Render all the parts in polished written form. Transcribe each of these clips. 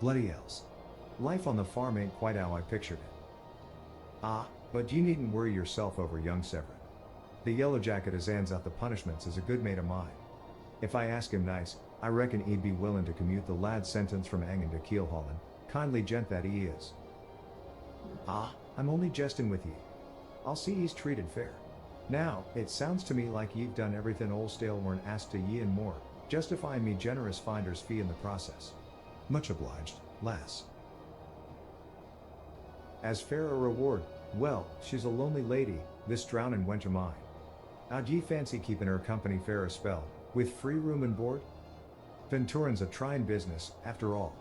Bloody hells. Life on the farm ain't quite how I pictured it. Ah, but you needn't worry yourself over young Severin. The yellow jacket as hands out the punishments is a good mate of mine. If I ask him nice, I reckon he'd be willing to commute the lad's sentence from Angen to Keelholland, kindly gent that he is. Ah, I'm only jesting with ye. I'll see he's treated fair. Now, it sounds to me like ye've done everything old Stalewern asked to ye and more, justifying me generous finder's fee in the process. Much obliged, lass. As fair a reward, well, she's a lonely lady, this drownin' wench o' mine. How'd ye fancy keeping her company fair a spell, with free room and board? Venturin's a trying business, after all.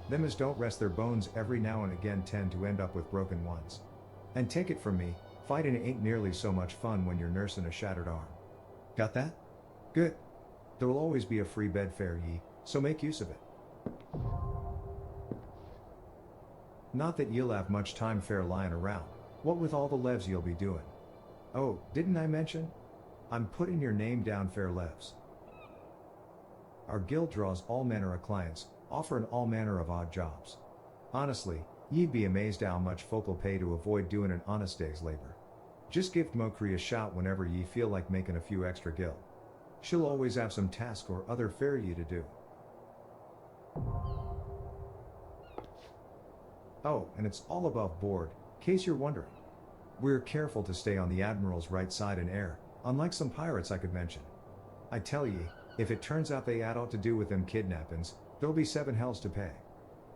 Them as don't rest their bones every now and again tend to end up with broken ones. And take it from me, fighting ain't nearly so much fun when you're nursing a shattered arm. Got that? Good. There'll always be a free bed fare ye, so make use of it. Not that you'll have much time fair lying around, what with all the levs you'll be doing. Oh, didn't I mention? I'm putting your name down fair levs. Our guild draws all manner of clients, offering all manner of odd jobs. Honestly, ye'd be amazed how much folk'll pay to avoid doing an honest day's labor. Just give Mokri a shout whenever ye feel like making a few extra gil. She'll always have some task or other fair ye to do. Oh, and it's all above board, case you're wondering. We're careful to stay on the Admiral's right side in air, unlike some pirates I could mention. I tell ye, if it turns out they had aught to do with them kidnappings, there'll be 7 hells to pay.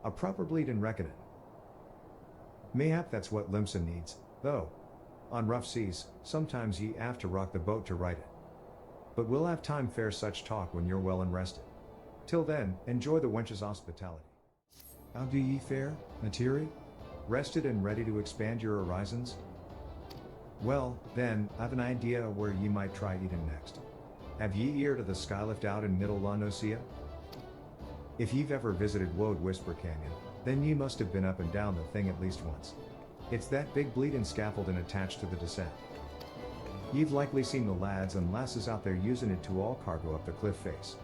A proper bleedin' reckoning. Mayhap that's what Limson needs, though. On rough seas, sometimes ye have to rock the boat to right it. But we'll have time fair such talk when you're well and rested. Till then, enjoy the wench's hospitality. How do ye fare, Materi? Rested and ready to expand your horizons? Well, then, I've an idea of where ye might try eatin' next. Have ye ear to the skylift out in Middle La Nocia? If ye've ever visited Woad Whisper Canyon, then ye must have been up and down the thing at least once. It's that big bleedin' scaffolding attached to the descent. Ye've likely seen the lads and lasses out there using it to haul cargo up the cliff face.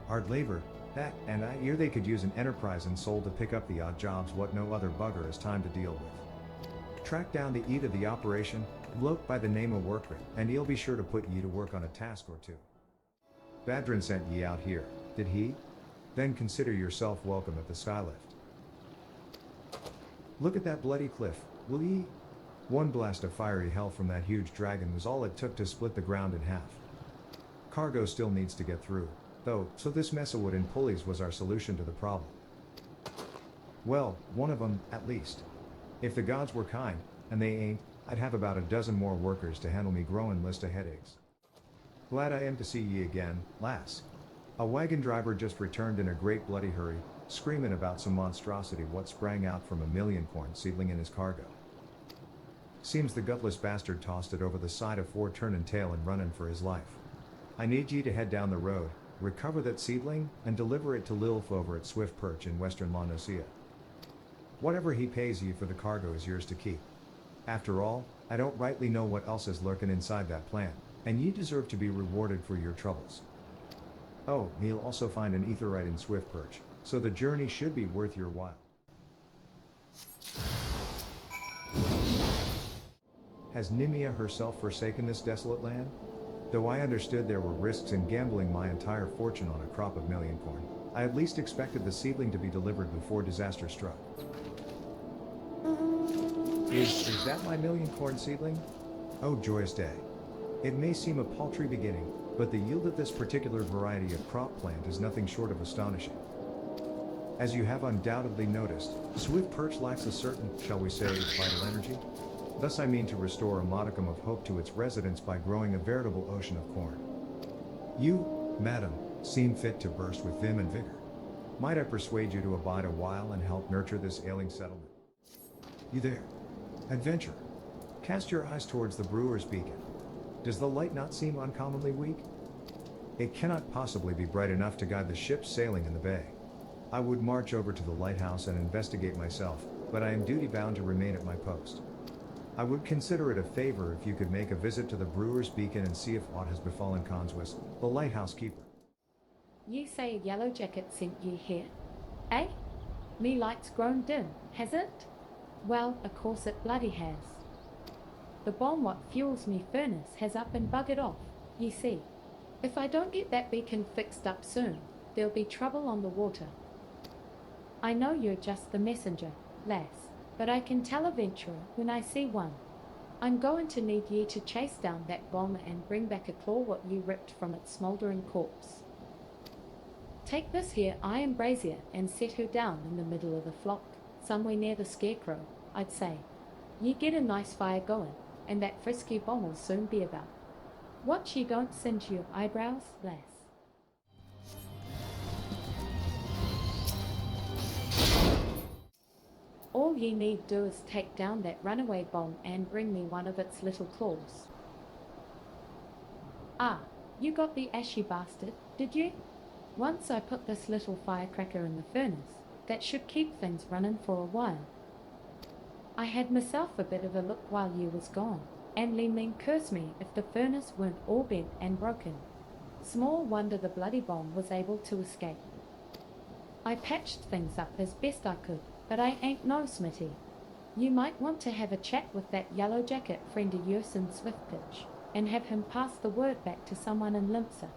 Hard labor, that, and I hear they could use an enterprise and soul to pick up the odd jobs what no other bugger has time to deal with. Track down the eat of the operation, bloke by the name of Worker, and he'll be sure to put ye to work on a task or two. Badrin sent ye out here, did he? Then consider yourself welcome at the skylift. Look at that bloody cliff, will ye? One blast of fiery hell from that huge dragon was all it took to split the ground in half. Cargo still needs to get through, though, so this mess of wood and pulleys was our solution to the problem. Well, one of them, at least. If the gods were kind, and they ain't, I'd have about a dozen more workers to handle me growing list of headaches. Glad I am to see ye again, lass. A wagon driver just returned in a great bloody hurry, screaming about some monstrosity what sprang out from a million corn seedling in his cargo. Seems the gutless bastard tossed it over the side afore turning tail and running for his life. I need ye to head down the road, recover that seedling, and deliver it to Lilf over at Swift Perch in western La Nocia. Whatever he pays ye for the cargo is yours to keep. After all, I don't rightly know what else is lurking inside that plan, and ye deserve to be rewarded for your troubles. Oh, he'll also find an etherite in Swift Perch, so the journey should be worth your while. Has Nimia herself forsaken this desolate land? Though I understood there were risks in gambling my entire fortune on a crop of million corn, I at least expected the seedling to be delivered before disaster struck. Is that my million corn seedling? Oh, joyous day. It may seem a paltry beginning, but the yield of this particular variety of crop plant is nothing short of astonishing. As you have undoubtedly noticed, Swift Perch lacks a certain, shall we say, vital energy. Thus I mean to restore a modicum of hope to its residents by growing a veritable ocean of corn. You, madam, seem fit to burst with vim and vigor. Might I persuade you to abide a while and help nurture this ailing settlement? You there, adventurer, cast your eyes towards the brewer's beacon. Does the light not seem uncommonly weak? It cannot possibly be bright enough to guide the ships sailing in the bay. I would march over to the lighthouse and investigate myself, but I am duty-bound to remain at my post. I would consider it a favor if you could make a visit to the brewer's beacon and see if aught has befallen Conswis, the lighthouse keeper. You say a yellow jacket sent you here, eh? Me light's grown dim, has it? Well, o' course it bloody has. The bomb what fuels me furnace has up and buggered off, ye see. If I don't get that beacon fixed up soon, there'll be trouble on the water. I know you're just the messenger, lass, but I can tell a venturer when I see one. I'm going to need ye to chase down that bomb and bring back a claw what you ripped from its smouldering corpse. Take this here iron brazier and set her down in the middle of the flock, somewhere near the scarecrow, I'd say. Ye get a nice fire going, and that frisky bomb'll soon be about. Watch ye don't singe your eyebrows, lass. All ye need do is take down that runaway bomb and bring me one of its little claws. Ah, you got the ashy bastard, did you? Once I put this little firecracker in the furnace, that should keep things running for a while. I had myself a bit of a look while you was gone, and Ling cursed me if the furnace weren't all bent and broken. Small wonder the bloody bomb was able to escape. I patched things up as best I could, but I ain't no smithy. You might want to have a chat with that yellow jacket friend of yours in Swiftpitch, and have him pass the word back to someone in Limpsa.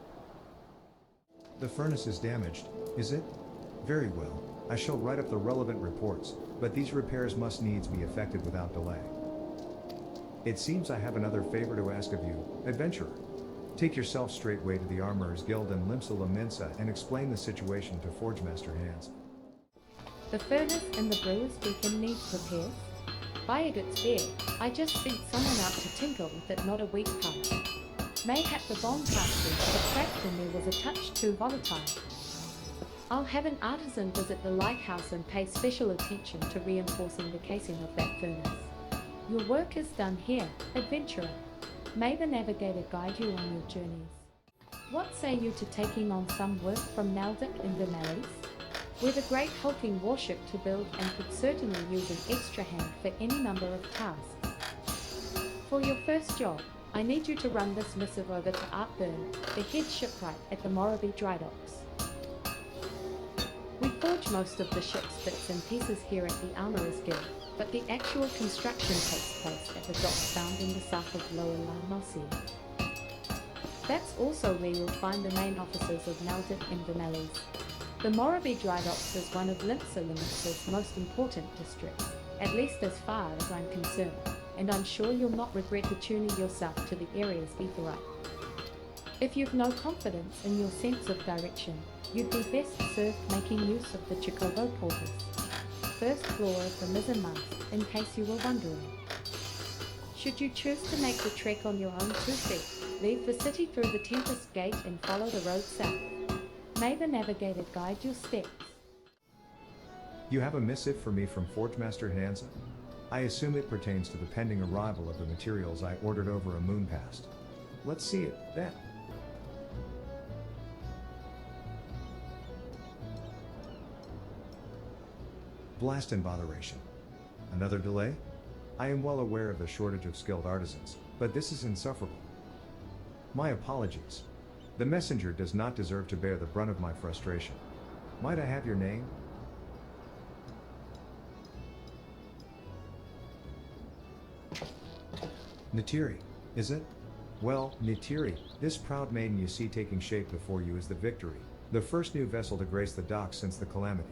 The furnace is damaged, is it? Very well, I shall write up the relevant reports, but these repairs must needs be effected without delay. It seems I have another favor to ask of you, adventurer. Take yourself straightway to the Armorers Guild in Limsa Minsa and explain the situation to Forgemaster Hans. The furnace in the brewer's beacon needs repairs. By it's there, I just sent someone out to tinker with it not a week past. Mayhap the bomb casting had cracked and there was a touch too volatile. I'll have an artisan visit the lighthouse and pay special attention to reinforcing the casing of that furnace. Your work is done here, adventurer. May the navigator guide you on your journeys. What say you to taking on some work from Naldic in the Malleys? We're a great hulking warship to build and could certainly use an extra hand for any number of tasks. For your first job, I need you to run this missive over to Art Byrne, the head shipwright at the Morrowby Dry Docks. We forge most of the ship's bits and pieces here at the Armorers Guild, but the actual construction takes place at the docks found in the south of Lower Larnosia. That's also where you'll find the main offices of Naldic Invermellies. The Morrowby Dry Docks is one of Limpsa's most important districts, at least as far as I'm concerned, and I'm sure you'll not regret attuning yourself to the area's etherite. If you've no confidence in your sense of direction, you'd be best served making use of the Chikobo porters, first floor of the mizzenmast, in case you were wondering. Should you choose to make the trek on your own 2 feet, leave the city through the Tempest Gate and follow the road south. May the navigator guide your steps. You have a missive for me from Forgemaster Hansa? I assume it pertains to the pending arrival of the materials I ordered over a moon past. Let's see it, then. Blast and botheration. Another delay? I am well aware of the shortage of skilled artisans, but this is insufferable. My apologies. The messenger does not deserve to bear the brunt of my frustration. Might I have your name? Natiri, is it? Well, Natiri, this proud maiden you see taking shape before you is the Victory, the first new vessel to grace the docks since the calamity.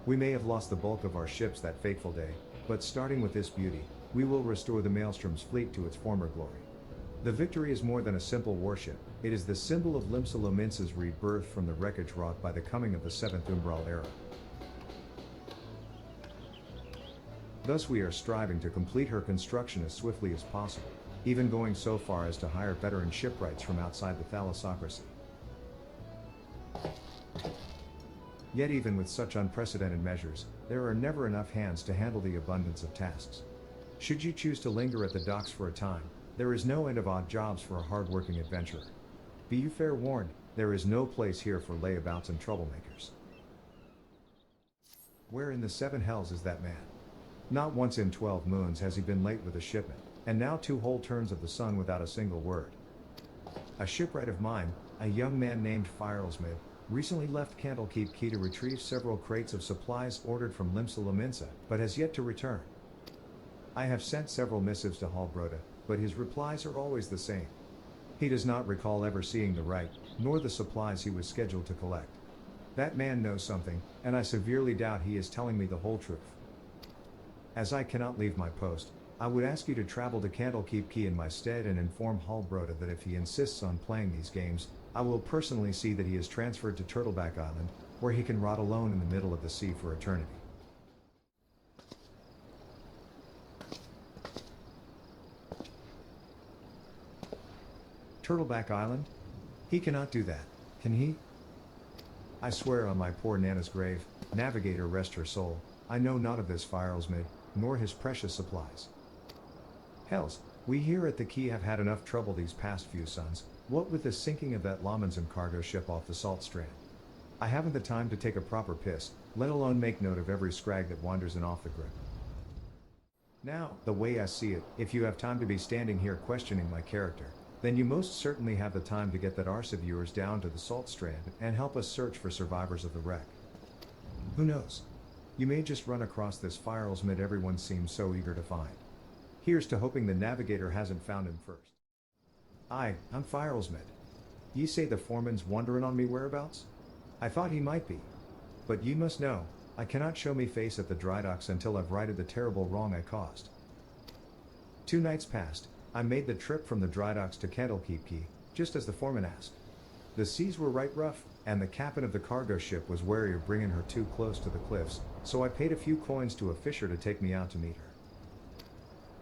We may have lost the bulk of our ships that fateful day, but starting with this beauty, we will restore the Maelstrom's fleet to its former glory. The Victory is more than a simple warship, it is the symbol of Limsa rebirth from the wreckage wrought by the coming of the 7th Umbral era. Thus we are striving to complete her construction as swiftly as possible, even going so far as to hire veteran shipwrights from outside the thalassocracy. Yet even with such unprecedented measures, there are never enough hands to handle the abundance of tasks. Should you choose to linger at the docks for a time, there is no end of odd jobs for a hard-working adventurer. Be you fair warned, there is no place here for layabouts and troublemakers. Where in the 7 hells is that man? Not once in 12 moons has he been late with a shipment, and now 2 whole turns of the sun without a single word. A shipwright of mine, a young man named Firelsmith, Recently left Candlekeep Key to retrieve several crates of supplies ordered from Limsa Lominsa, but has yet to return. I have sent several missives to Halbroda, but his replies are always the same. He does not recall ever seeing the right, nor the supplies he was scheduled to collect. That man knows something, and I severely doubt he is telling me the whole truth. As I cannot leave my post, I would ask you to travel to Candlekeep Key in my stead and inform Halbroda that if he insists on playing these games, I will personally see that he is transferred to Turtleback Island, where he can rot alone in the middle of the sea for eternity. Turtleback Island? He cannot do that, can he? I swear on my poor Nana's grave, Navigator rest her soul, I know not of this Firelsmid, nor his precious supplies. Hells, we here at the Key have had enough trouble these past few suns, what with the sinking of that Lomondson cargo ship off the Salt Strand. I haven't the time to take a proper piss, let alone make note of every scrag that wanders in off the grip. Now, the way I see it, if you have time to be standing here questioning my character, then you most certainly have the time to get that arse of yours down to the Salt Strand and help us search for survivors of the wreck. Who knows? You may just run across this Firelsmid everyone seems so eager to find. Here's to hoping the Navigator hasn't found him first. Aye, I'm Firelsmid. Ye say the foreman's wonderin' on me whereabouts? I thought he might be. But ye must know, I cannot show me face at the dry docks until I've righted the terrible wrong I caused. 2 nights past, I made the trip from the dry docks to Candlekeep Key, just as the foreman asked. The seas were right rough, and the captain of the cargo ship was wary of bringing her too close to the cliffs, so I paid a few coins to a fisher to take me out to meet her.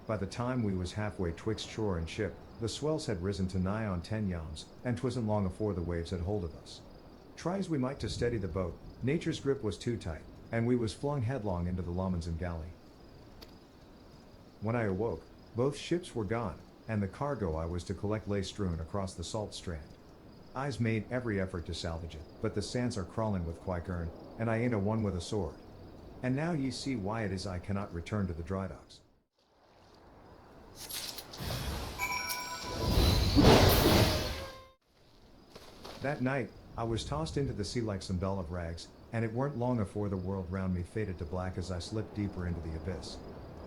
By the time we was halfway twixt shore and ship, the swells had risen to nigh on 10 yams, and 'twasn't long afore the waves had hold of us. Try as we might to steady the boat, nature's grip was too tight, and we was flung headlong into the Lomondson galley. When I awoke, both ships were gone, and the cargo I was to collect lay strewn across the Salt Strand. I's made every effort to salvage it, but the sands are crawling with quikern, and I ain't a one with a sword. And now ye see why it is I cannot return to the dry docks. That night, I was tossed into the sea like some bell of rags, and it weren't long afore the world round me faded to black as I slipped deeper into the abyss.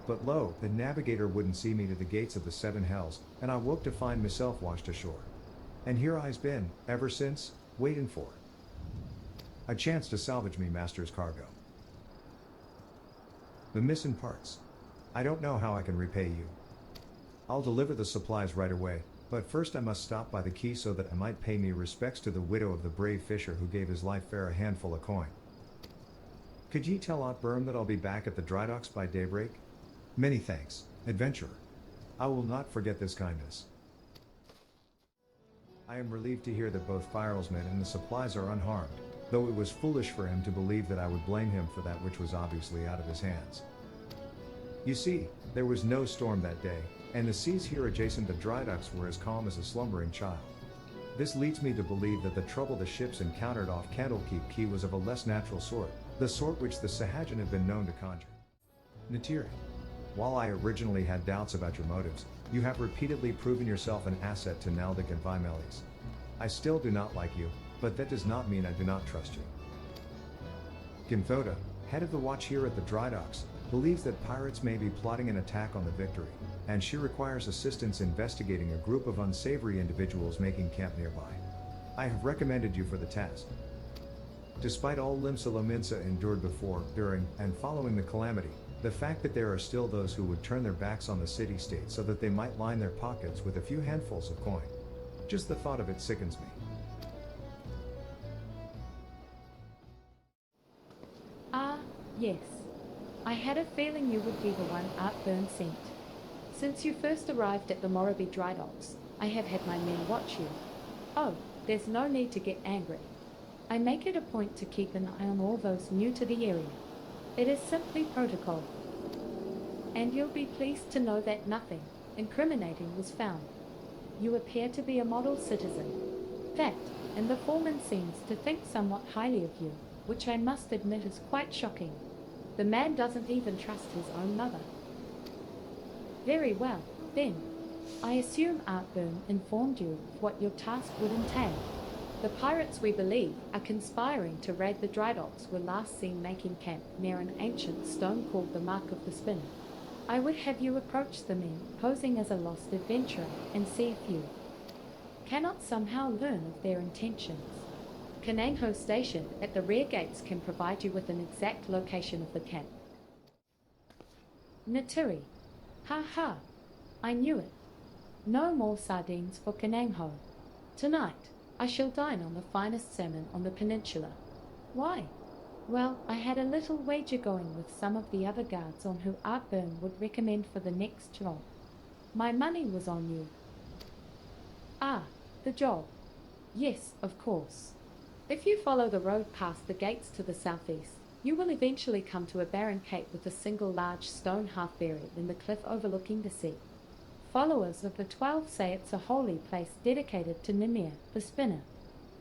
But lo, the Navigator wouldn't see me to the gates of the 7 hells, and I woke to find myself washed ashore. And here I's been, ever since, waiting for a chance to salvage me master's cargo. The missing parts. I don't know how I can repay you. I'll deliver the supplies right away, but first I must stop by the Key so that I might pay me respects to the widow of the brave fisher who gave his life fair a handful of coin. Could ye tell Aunt Berm that I'll be back at the dry docks by daybreak? Many thanks, adventurer. I will not forget this kindness. I am relieved to hear that both Firelsmid and the supplies are unharmed, though it was foolish for him to believe that I would blame him for that which was obviously out of his hands. You see, there was no storm that day, and the seas here adjacent to dry docks were as calm as a slumbering child. This leads me to believe that the trouble the ships encountered off Candlekeep Key was of a less natural sort, the sort which the Sahagin have been known to conjure. Natiri, while I originally had doubts about your motives, you have repeatedly proven yourself an asset to Naldik and Vimelis. I still do not like you, but that does not mean I do not trust you. Gimthoda, head of the watch here at the dry docks, believes that pirates may be plotting an attack on the Victory, and she requires assistance investigating a group of unsavory individuals making camp nearby. I have recommended you for the task. Despite all Limsa Lominsa endured before, during, and following the calamity, the fact that there are still those who would turn their backs on the city-state so that they might line their pockets with a few handfuls of coin. Just the thought of it sickens me. Ah, yes. I had a feeling you would be the one Art Byrne sent. Since you first arrived at the Morrowby dry docks, I have had my men watch you. Oh, there's no need to get angry. I make it a point to keep an eye on all those new to the area. It is simply protocol. And you'll be pleased to know that nothing incriminating was found. You appear to be a model citizen. Fact, and the foreman seems to think somewhat highly of you, which I must admit is quite shocking. The man doesn't even trust his own mother. Very well, then. I assume Art Byrne informed you of what your task would entail. The pirates, we believe, are conspiring to raid the dry docks were last seen making camp near an ancient stone called the Mark of the Spinner. I would have you approach the men posing as a lost adventurer and see if you cannot somehow learn of their intentions. Kanangho Station at the rear gates can provide you with an exact location of the camp. Naturi. Ha ha. I knew it. No more sardines for Kanangho. Tonight, I shall dine on the finest salmon on the peninsula. Why? Well, I had a little wager going with some of the other guards on who Artburn would recommend for the next job. My money was on you. Ah, the job. Yes, of course. If you follow the road past the gates to the southeast, you will eventually come to a barren cape with a single large stone half buried in the cliff overlooking the sea. Followers of the 12 say it's a holy place dedicated to Nimir, the spinner.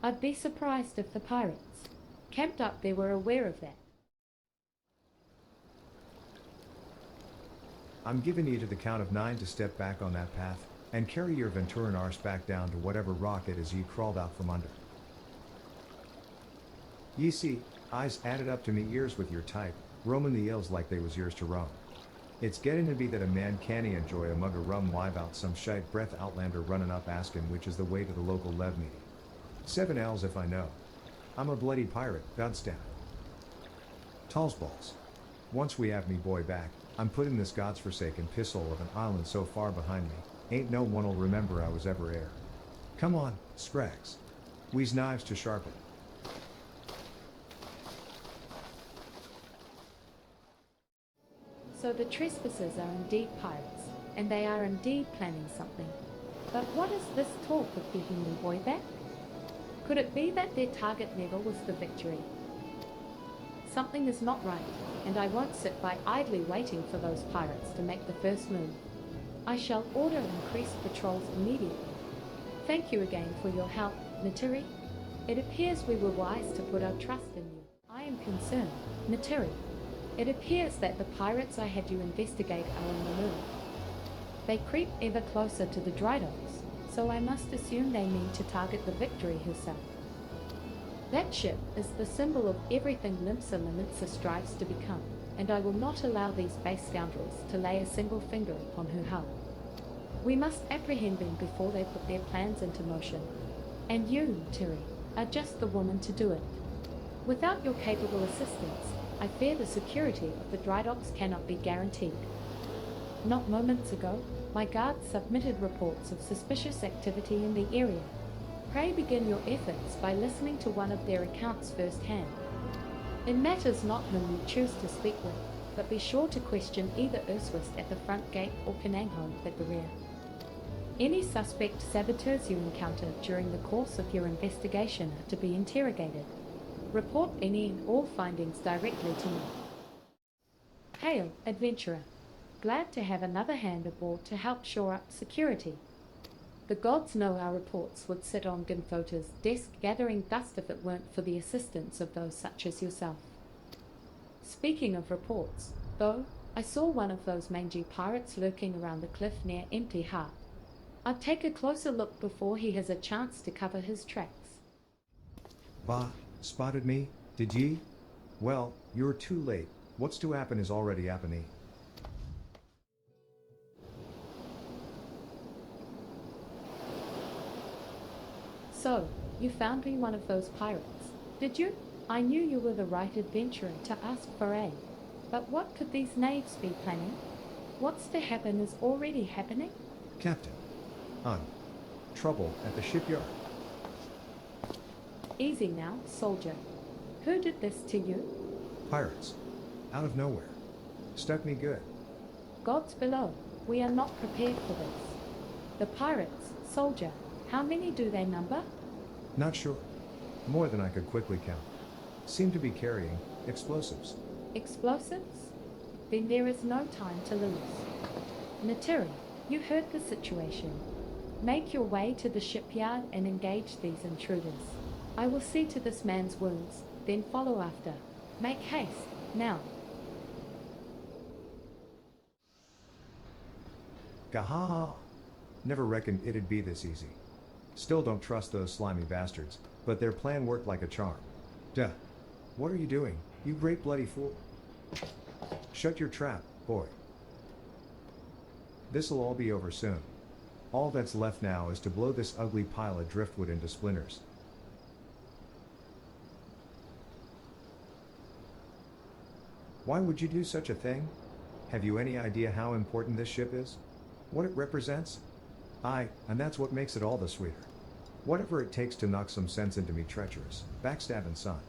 I'd be surprised if the pirates camped up there were aware of that. I'm giving you to the count of 9 to step back on that path, and carry your Venturan arse back down to whatever rock it is ye crawled out from under. Ye see, eyes added up to me ears with your type, roaming the hills like they was yours to roam. It's getting to be that a man canny enjoy a mug of rum while out some shite breath outlander running up asking which is the way to the local lev meeting. 7 L's if I know. I'm a bloody pirate, goddamn. Tall's balls. Once we have me boy back, I'm putting this god's forsaken pissole of an island so far behind me, ain't no one'll remember I was ever heir. Come on, Scrags. We's knives to sharpen. So the trespassers are indeed pirates, and they are indeed planning something. But what is this talk of getting the boy back? Could it be that their target never was the victory? Something is not right, and I won't sit by idly waiting for those pirates to make the first move. I shall order increased patrols immediately. Thank you again for your help, Naturi. It appears we were wise to put our trust in you. I am concerned, Naturi. It appears that the pirates I had you investigate are on the move. They creep ever closer to the dry docks, so I must assume they mean to target the Victory herself. That ship is the symbol of everything Limsa Limitsa strives to become, and I will not allow these base scoundrels to lay a single finger upon her hull. We must apprehend them before they put their plans into motion, and you, Terry, are just the woman to do it. Without your capable assistance, I fear the security of the dry docks cannot be guaranteed. Not moments ago, my guards submitted reports of suspicious activity in the area. Pray begin your efforts by listening to one of their accounts firsthand. It matters not whom you choose to speak with, but be sure to question either Urswist at the front gate or Kanangho at the rear. Any suspect saboteurs you encounter during the course of your investigation are to be interrogated. Report any and all findings directly to me. Hail, adventurer. Glad to have another hand aboard to help shore up security. The gods know our reports would sit on Ginfota's desk gathering dust if it weren't for the assistance of those such as yourself. Speaking of reports, though, I saw one of those mangy pirates lurking around the cliff near Empty Heart. I'd take a closer look before he has a chance to cover his tracks. Bah, spotted me, did ye? Well, you're too late. What's to happen is already happening. So, you found me one of those pirates, did you? I knew you were the right adventurer to ask for aid. But what could these knaves be planning? What's to happen is already happening? Captain. Trouble at the shipyard. Easy now, soldier. Who did this to you? Pirates. Out of nowhere. Stuck me good. Gods below, we are not prepared for this. The pirates, soldier, how many do they number? Not sure. More than I could quickly count. Seem to be carrying explosives. Explosives? Then there is no time to lose. Naturi, you heard the situation. Make your way to the shipyard and engage these intruders. I will see to this man's wounds, then follow after. Make haste, now. Gahaha. Never reckoned it'd be this easy. Still don't trust those slimy bastards, but their plan worked like a charm. Duh. What are you doing, you great bloody fool? Shut your trap, boy. This'll all be over soon. All that's left now is to blow this ugly pile of driftwood into splinters. Why would you do such a thing? Have you any idea how important this ship is? What it represents? Aye, and that's what makes it all the sweeter. Whatever it takes to knock some sense into me treacherous, backstabbing son.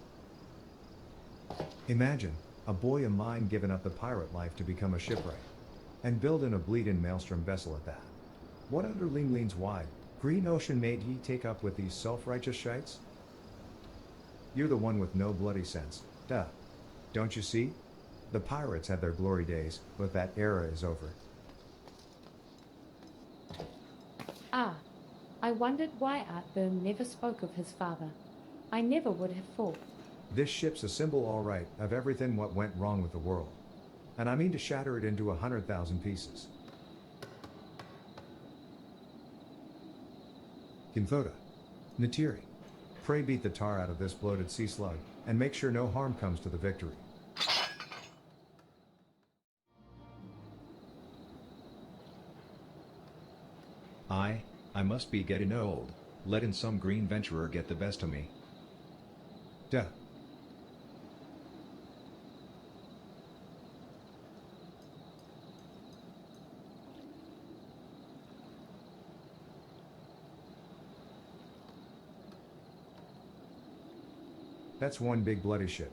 Imagine, a boy of mine giving up the pirate life to become a shipwright. And building a bleedin' maelstrom vessel at that. What underling leans wide, green ocean made ye take up with these self-righteous shites? You're the one with no bloody sense, duh. Don't you see? The pirates had their glory days, but that era is over. Ah, I wondered why Artburn never spoke of his father. I never would have thought. This ship's a symbol all right of everything what went wrong with the world. And I mean to shatter it into 100,000 pieces. Kinthoda. Natiri. Pray beat the tar out of this bloated sea slug, and make sure no harm comes to the victory. I must be getting old, letting some green venturer get the best of me. Duh. That's one big bloody ship.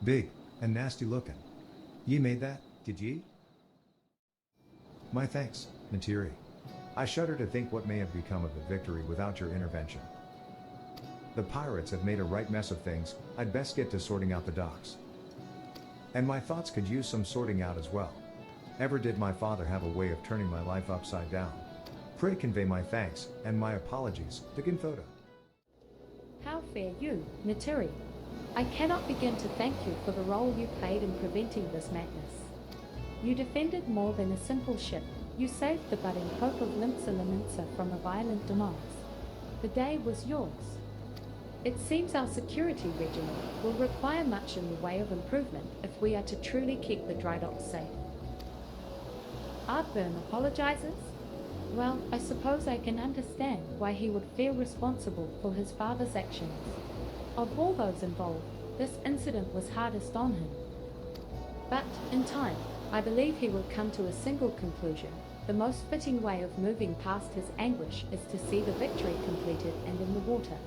Big, and nasty looking. Ye made that, did ye? My thanks, Natiri. I shudder to think what may have become of the victory without your intervention. The pirates have made a right mess of things, I'd best get to sorting out the docks. And my thoughts could use some sorting out as well. Ever did my father have a way of turning my life upside down? Pray convey my thanks, and my apologies, to Ginthoda. How fare you, Natiri? I cannot begin to thank you for the role you played in preventing this madness. You defended more than a simple ship. You saved the budding hope of Limsa from a violent demise. The day was yours. It seems our security regime will require much in the way of improvement if we are to truly keep the dry docks safe. Artburn apologizes? Well, I suppose I can understand why he would feel responsible for his father's actions. Of all those involved, this incident was hardest on him. But, in time, I believe he will come to a single conclusion. The most fitting way of moving past his anguish is to see the victory completed and in the water.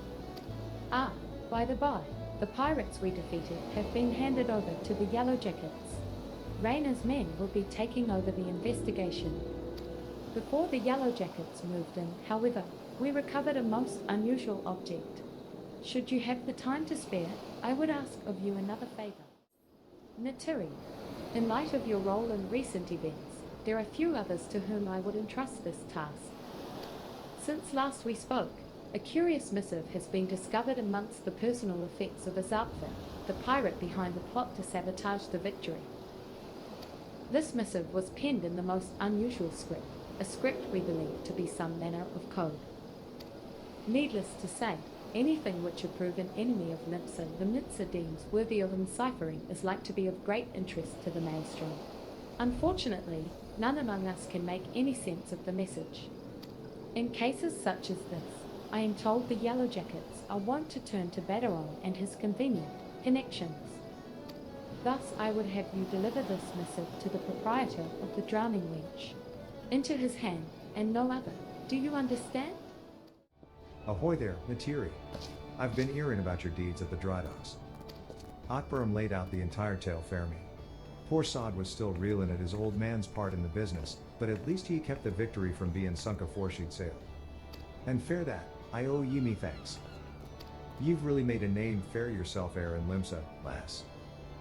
Ah, by the by, the pirates we defeated have been handed over to the Yellow Jackets. Rayner's men will be taking over the investigation. Before the Yellow Jackets moved in, however, we recovered a most unusual object. Should you have the time to spare, I would ask of you another favor. Natiri, in light of your role in recent events, there are few others to whom I would entrust this task. Since last we spoke, a curious missive has been discovered amongst the personal effects of his outfit, the pirate behind the plot to sabotage the victory. This missive was penned in the most unusual script, a script we believe to be some manner of code. Needless to say, anything which a proven enemy of the Mitsa deems worthy of enciphering is like to be of great interest to the Maelstrom. Unfortunately, none among us can make any sense of the message. In cases such as this, I am told the Yellow Jackets are wont to turn to Baderon and his convenient connections. Thus I would have you deliver this missive to the proprietor of the Drowning Wench, into his hand, and no other. Do you understand? Ahoy there, Natiri. I've been hearing about your deeds at the dry docks. Otberm laid out the entire tale fair me. Poor Sod was still reeling at his old man's part in the business, but at least he kept the victory from being sunk afore she'd sailed. And fair that, I owe ye me thanks. You've really made a name fair yourself ere in Limsa, lass.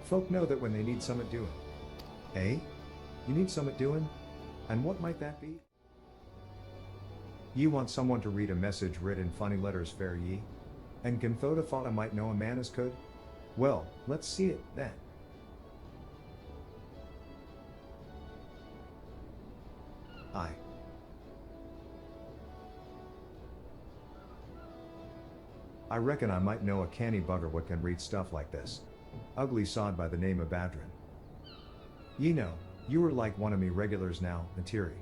Folk know that when they need summat doing. Eh? You need summat doing? And what might that be? Ye want someone to read a message writ in funny letters, fair ye? And Ginthoda thought I might know a man as could? Well, let's see it, then. Aye. I reckon I might know a canny bugger what can read stuff like this. Ugly sod by the name of Badrin. Ye know, you are like one of me regulars now, Materi.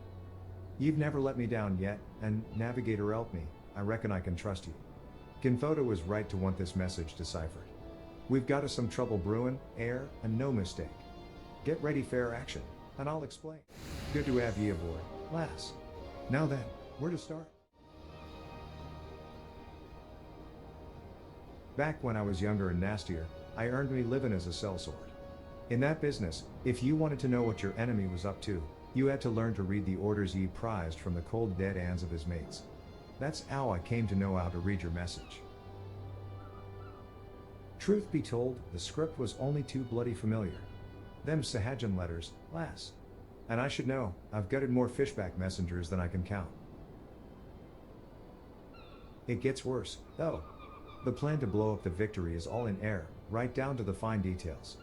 You've never let me down yet, and Navigator help me, I reckon I can trust you. Ginfoto is right to want this message deciphered. We've got us some trouble brewing, air, and no mistake. Get ready fair action, and I'll explain. Good to have ye aboard, lass. Now then, where to start? Back when I was younger and nastier, I earned me living as a sellsword. In that business, if you wanted to know what your enemy was up to, you had to learn to read the orders ye prized from the cold dead hands of his mates. That's how I came to know how to read your message. Truth be told, the script was only too bloody familiar. Them Sahajan letters, lass. And I should know, I've gutted more fishback messengers than I can count. It gets worse, though. The plan to blow up the Victory is all in air, right down to the fine details.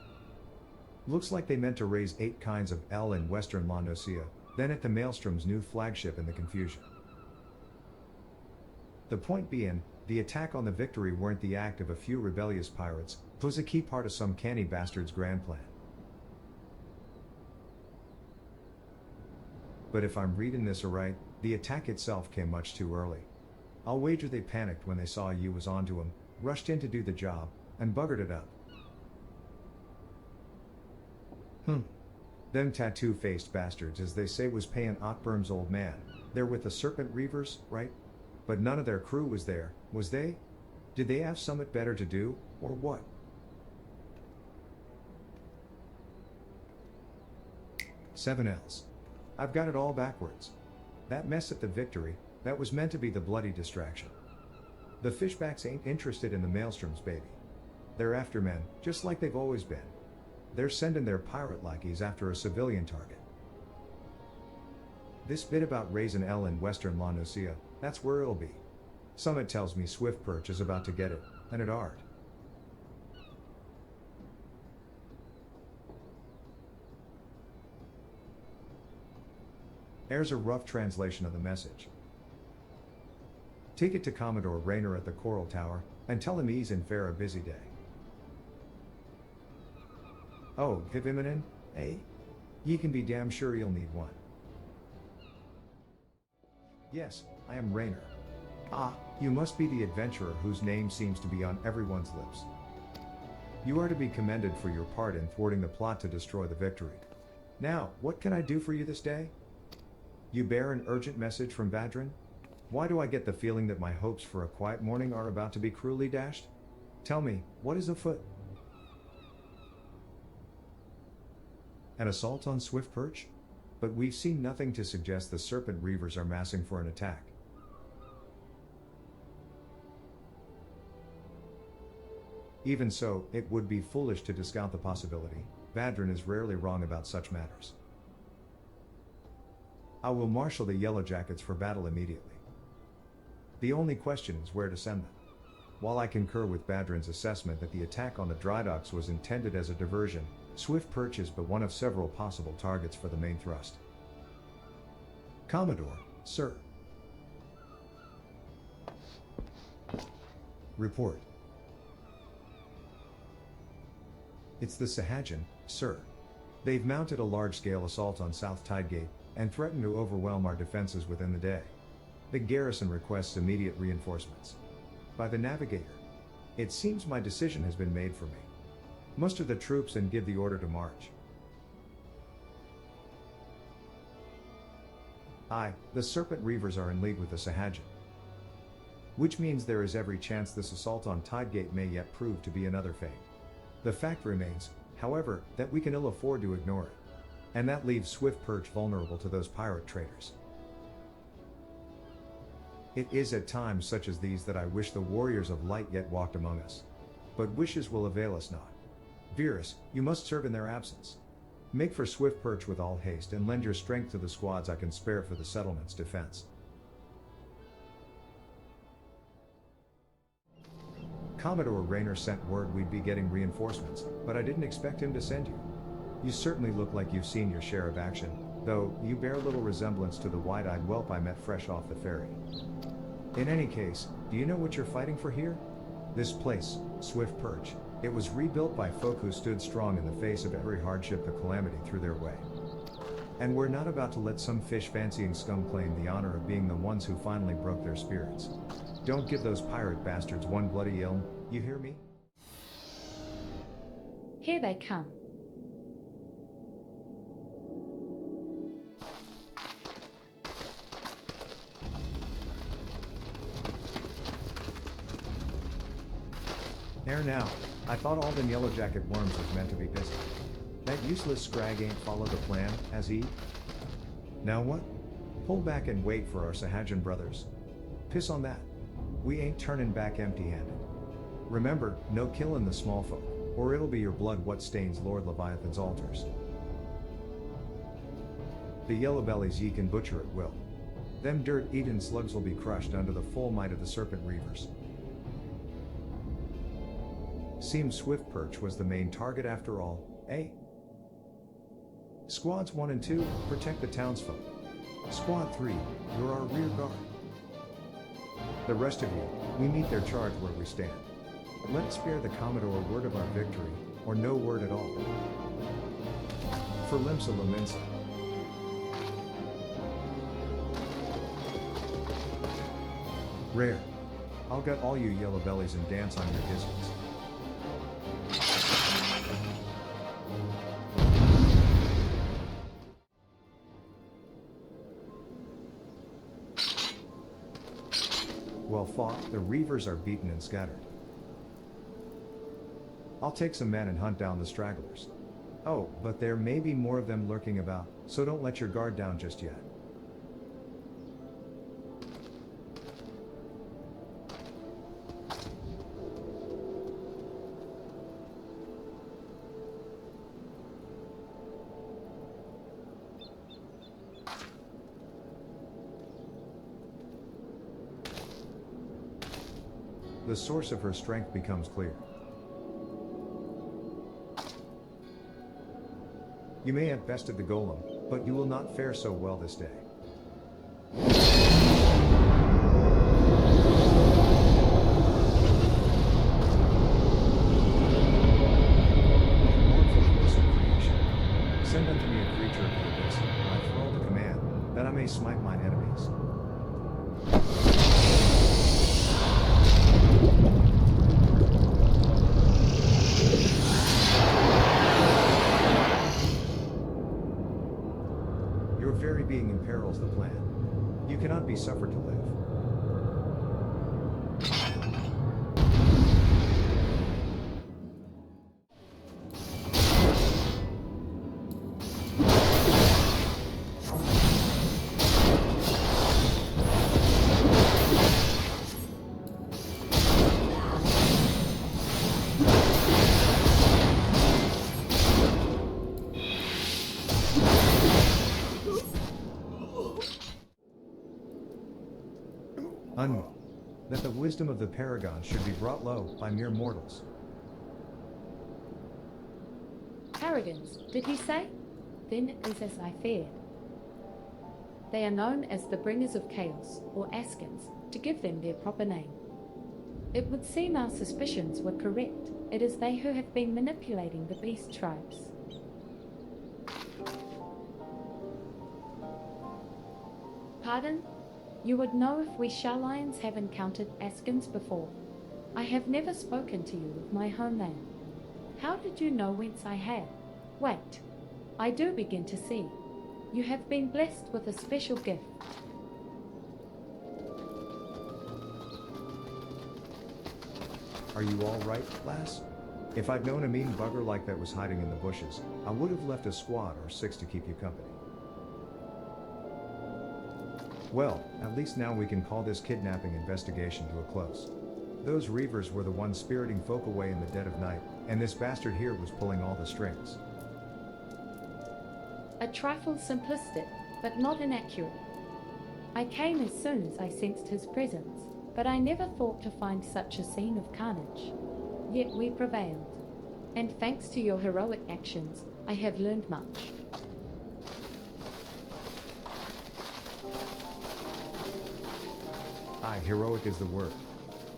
Looks like they meant to raise 8 kinds of L in western La Nocia, then at the Maelstrom's new flagship in the confusion. The point being, the attack on the Victory weren't the act of a few rebellious pirates, it was a key part of some canny bastard's grand plan. But if I'm reading this aright, the attack itself came much too early. I'll wager they panicked when they saw you was onto them, rushed in to do the job, and buggered it up. Them tattoo-faced bastards, as they say, was paying Otberm's old man. They're with the Serpent Reavers, right? But none of their crew was there, was they? Did they have something better to do, or what? Seven L's. I've got it all backwards. That mess at the Victory, that was meant to be the bloody distraction. The fishbacks ain't interested in the Maelstroms, baby. They're after men, just like they've always been. They're sending their pirate lackeys after a civilian target. This bit about raising L in western La Nocia, that's where it'll be. Summit tells me Swift Perch is about to get it, and it art. Here's a rough translation of the message. Take it to Commodore Rayner at the Coral Tower, and tell him he's in fair a busy day. Oh, Viviminin, eh? Ye can be damn sure you'll need one. Yes, I am Rayner. Ah, you must be the adventurer whose name seems to be on everyone's lips. You are to be commended for your part in thwarting the plot to destroy the Victory. Now, what can I do for you this day? You bear an urgent message from Badrin? Why do I get the feeling that my hopes for a quiet morning are about to be cruelly dashed? Tell me, what is afoot? An assault on Swift Perch? But we've seen nothing to suggest the Serpent Reavers are massing for an attack. Even so, it would be foolish to discount the possibility. Badrin is rarely wrong about such matters. I will marshal the Yellow Jackets for battle immediately. The only question is where to send them. While I concur with Badrin's assessment that the attack on the dry docks was intended as a diversion, Swift Perch is but one of several possible targets for the main thrust. Commodore, sir. Report. It's the Sahajan, sir. They've mounted a large-scale assault on South Tidegate, and threaten to overwhelm our defenses within the day. The garrison requests immediate reinforcements. By the Navigator. It seems my decision has been made for me. Muster the troops and give the order to march. Aye, the Serpent Reavers are in league with the Sahajan. Which means there is every chance this assault on Tidegate may yet prove to be another fate. The fact remains, however, that we can ill afford to ignore it. And that leaves Swift Perch vulnerable to those pirate traders. It is at times such as these that I wish the warriors of light yet walked among us. But wishes will avail us not. Virus, you must serve in their absence. Make for Swift Perch with all haste and lend your strength to the squads I can spare for the settlement's defense. Commodore Rayner sent word we'd be getting reinforcements, but I didn't expect him to send you. You certainly look like you've seen your share of action, though you bear little resemblance to the wide-eyed whelp I met fresh off the ferry. In any case, do you know what you're fighting for here? This place, Swift Perch, it was rebuilt by folk who stood strong in the face of every hardship or calamity threw their way. And we're not about to let some fish-fancying scum claim the honor of being the ones who finally broke their spirits. Don't give those pirate bastards one bloody ill, you hear me? Here they come. There now, I thought all them yellow jacket worms was meant to be busy. That useless scrag ain't followed the plan, has he? Now what? Pull back and wait for our Sahajan brothers. Piss on that. We ain't turning back empty-handed. Remember, no killing the small folk, or it'll be your blood what stains Lord Leviathan's altars. The yellow bellies ye can butcher at will. Them dirt-eating slugs will be crushed under the full might of the serpent reavers. Seems Swift Perch was the main target after all, eh? Squads 1 and 2, protect the townsfolk. Squad 3, you're our rear guard. The rest of you, we meet their charge where we stand. Let's spare the Commodore word of our victory, or no word at all. For Limsa Luminsa. Rare. I'll gut all you yellow bellies and dance on your gizzards. Well fought, the reavers are beaten and scattered. I'll take some men and hunt down the stragglers. Oh, but there may be more of them lurking about, so don't let your guard down just yet. The source of her strength becomes clear. You may have bested the golem, but you will not fare so well this day. Mournful voice of creation, send unto me a creature of the abyss, I throw the command, that I may smite mine enemies. Your very being imperils the plan. You cannot be suffered to live. Unmoved, that the wisdom of the paragons should be brought low by mere mortals. Paragons, did he say? Then it is as I feared. They are known as the Bringers of Chaos, or Askins, to give them their proper name. It would seem our suspicions were correct. It is they who have been manipulating the beast tribes. Pardon? You would know if we Sharlions have encountered Askins before. I have never spoken to you of my homeland. How did you know whence I had? Wait, I do begin to see. You have been blessed with a special gift. Are you all right, lass? If I'd known a mean bugger like that was hiding in the bushes, I would have left a squad or 6 to keep you company. Well, at least now we can call this kidnapping investigation to a close. Those reavers were the ones spiriting folk away in the dead of night, and this bastard here was pulling all the strings. A trifle simplistic, but not inaccurate. I came as soon as I sensed his presence, but I never thought to find such a scene of carnage. Yet we prevailed. And thanks to your heroic actions, I have learned much. Aye, heroic is the word.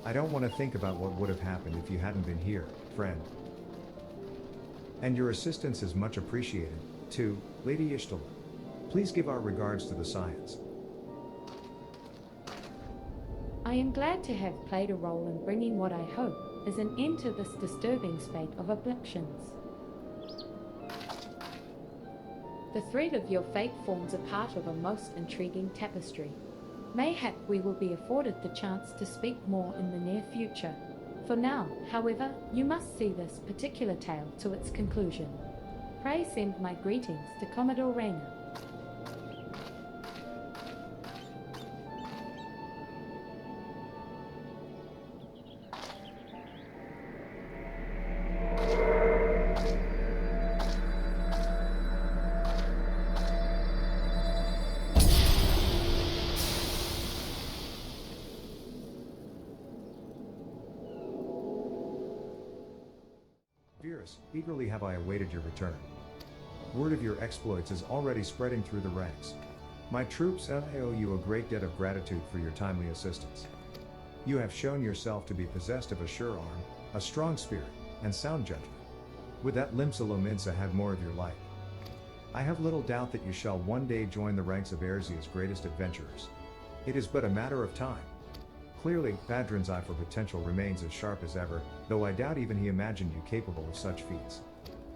I don't want to think about what would have happened if you hadn't been here, friend. And your assistance is much appreciated, too, Lady Ishtal. Please give our regards to the Scions. I am glad to have played a role in bringing what I hope is an end to this disturbing spate of abductions. The thread of your fate forms a part of a most intriguing tapestry. Mayhap we will be afforded the chance to speak more in the near future. For now, however, you must see this particular tale to its conclusion. Pray send my greetings to Commodore Rayner. Virus, eagerly have I awaited your return. Word of your exploits is already spreading through the ranks. My troops and I owe you a great debt of gratitude for your timely assistance. You have shown yourself to be possessed of a sure arm, a strong spirit, and sound judgment. Would that Limsa Lominsa had more of your light. I have little doubt that you shall one day join the ranks of Erzia's greatest adventurers. It is but a matter of time. Clearly, Badrin's eye for potential remains as sharp as ever, though I doubt even he imagined you capable of such feats.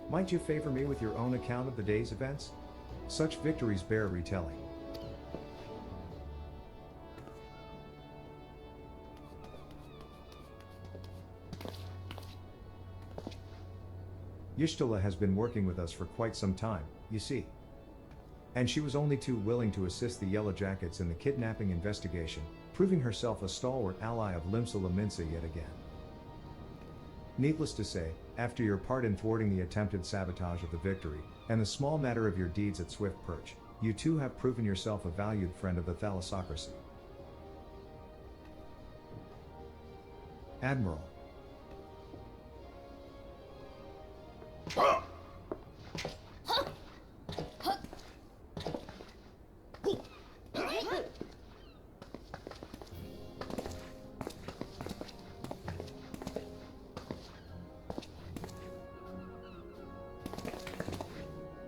Might you favor me with your own account of the day's events? Such victories bear retelling. Y'shtala has been working with us for quite some time, you see. And she was only too willing to assist the Yellow Jackets in the kidnapping investigation, proving herself a stalwart ally of Limsa Lominsa yet again. Needless to say, after your part in thwarting the attempted sabotage of the victory, and the small matter of your deeds at Swift Perch, you too have proven yourself a valued friend of the thalassocracy. Admiral.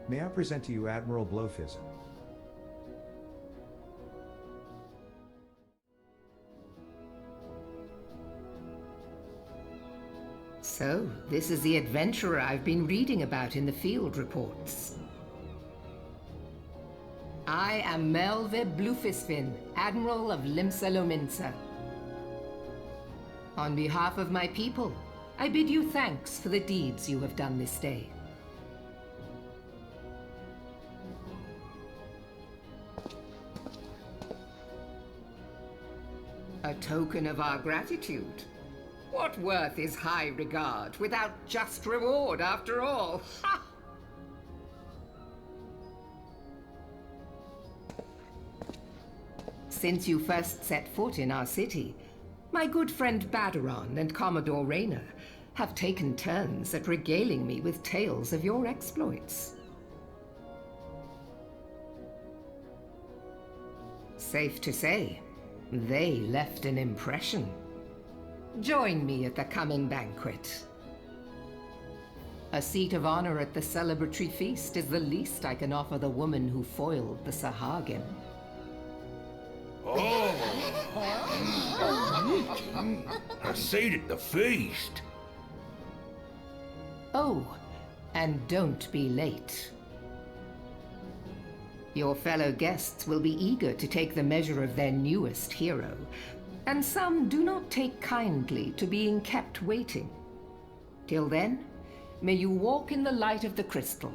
May I present to you Admiral Blowfizzin? So, this is the adventurer I've been reading about in the field reports. I am Melve Blufisfin, Admiral of Limsa Lominsa. On behalf of my people, I bid you thanks for the deeds you have done this day. A token of our gratitude. What worth is high regard without just reward after all? Ha! Since you first set foot in our city, my good friend Badaron and Commodore Rayner have taken turns at regaling me with tales of your exploits. Safe to say, they left an impression. Join me at the coming banquet. A seat of honor at the celebratory feast is the least I can offer the woman who foiled the Sahagin. Oh! A seat at the feast! Oh, and don't be late. Your fellow guests will be eager to take the measure of their newest hero, and some do not take kindly to being kept waiting. Till then, may you walk in the light of the crystal.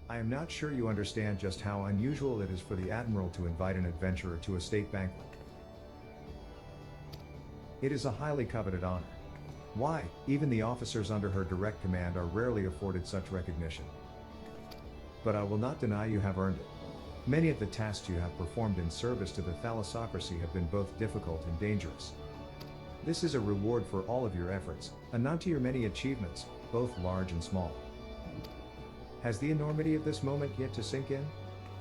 I am not sure you understand just how unusual it is for the Admiral to invite an adventurer to a state banquet. It is a highly coveted honor. Why, even the officers under her direct command are rarely afforded such recognition. But I will not deny you have earned it. Many of the tasks you have performed in service to the thalassocracy have been both difficult and dangerous. This is a reward for all of your efforts, a nod to your many achievements, both large and small. Has the enormity of this moment yet to sink in?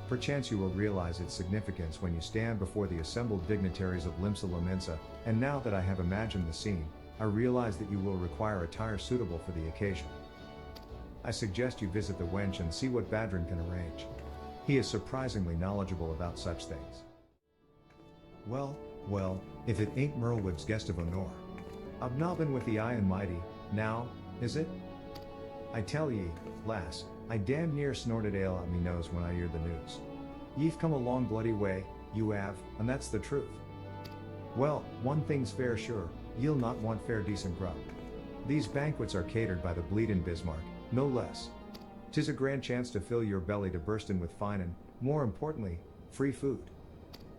Perchance you will realize its significance when you stand before the assembled dignitaries of Limsa Lominsa, and now that I have imagined the scene, I realize that you will require attire suitable for the occasion. I suggest you visit the wench and see what Badrin can arrange. He is surprisingly knowledgeable about such things. Well, if it ain't Merlewood's guest of honor. Obnobbin with the eye and mighty, now, is it? I tell ye, lass, I damn near snorted ale at me nose when I heard the news. Ye've come a long bloody way, you have, and that's the truth. Well, one thing's fair sure, ye'll not want fair decent grub. These banquets are catered by the bleedin' Bismarck, no less. 'Tis a grand chance to fill your belly to burstin' with fine and, more importantly, free food.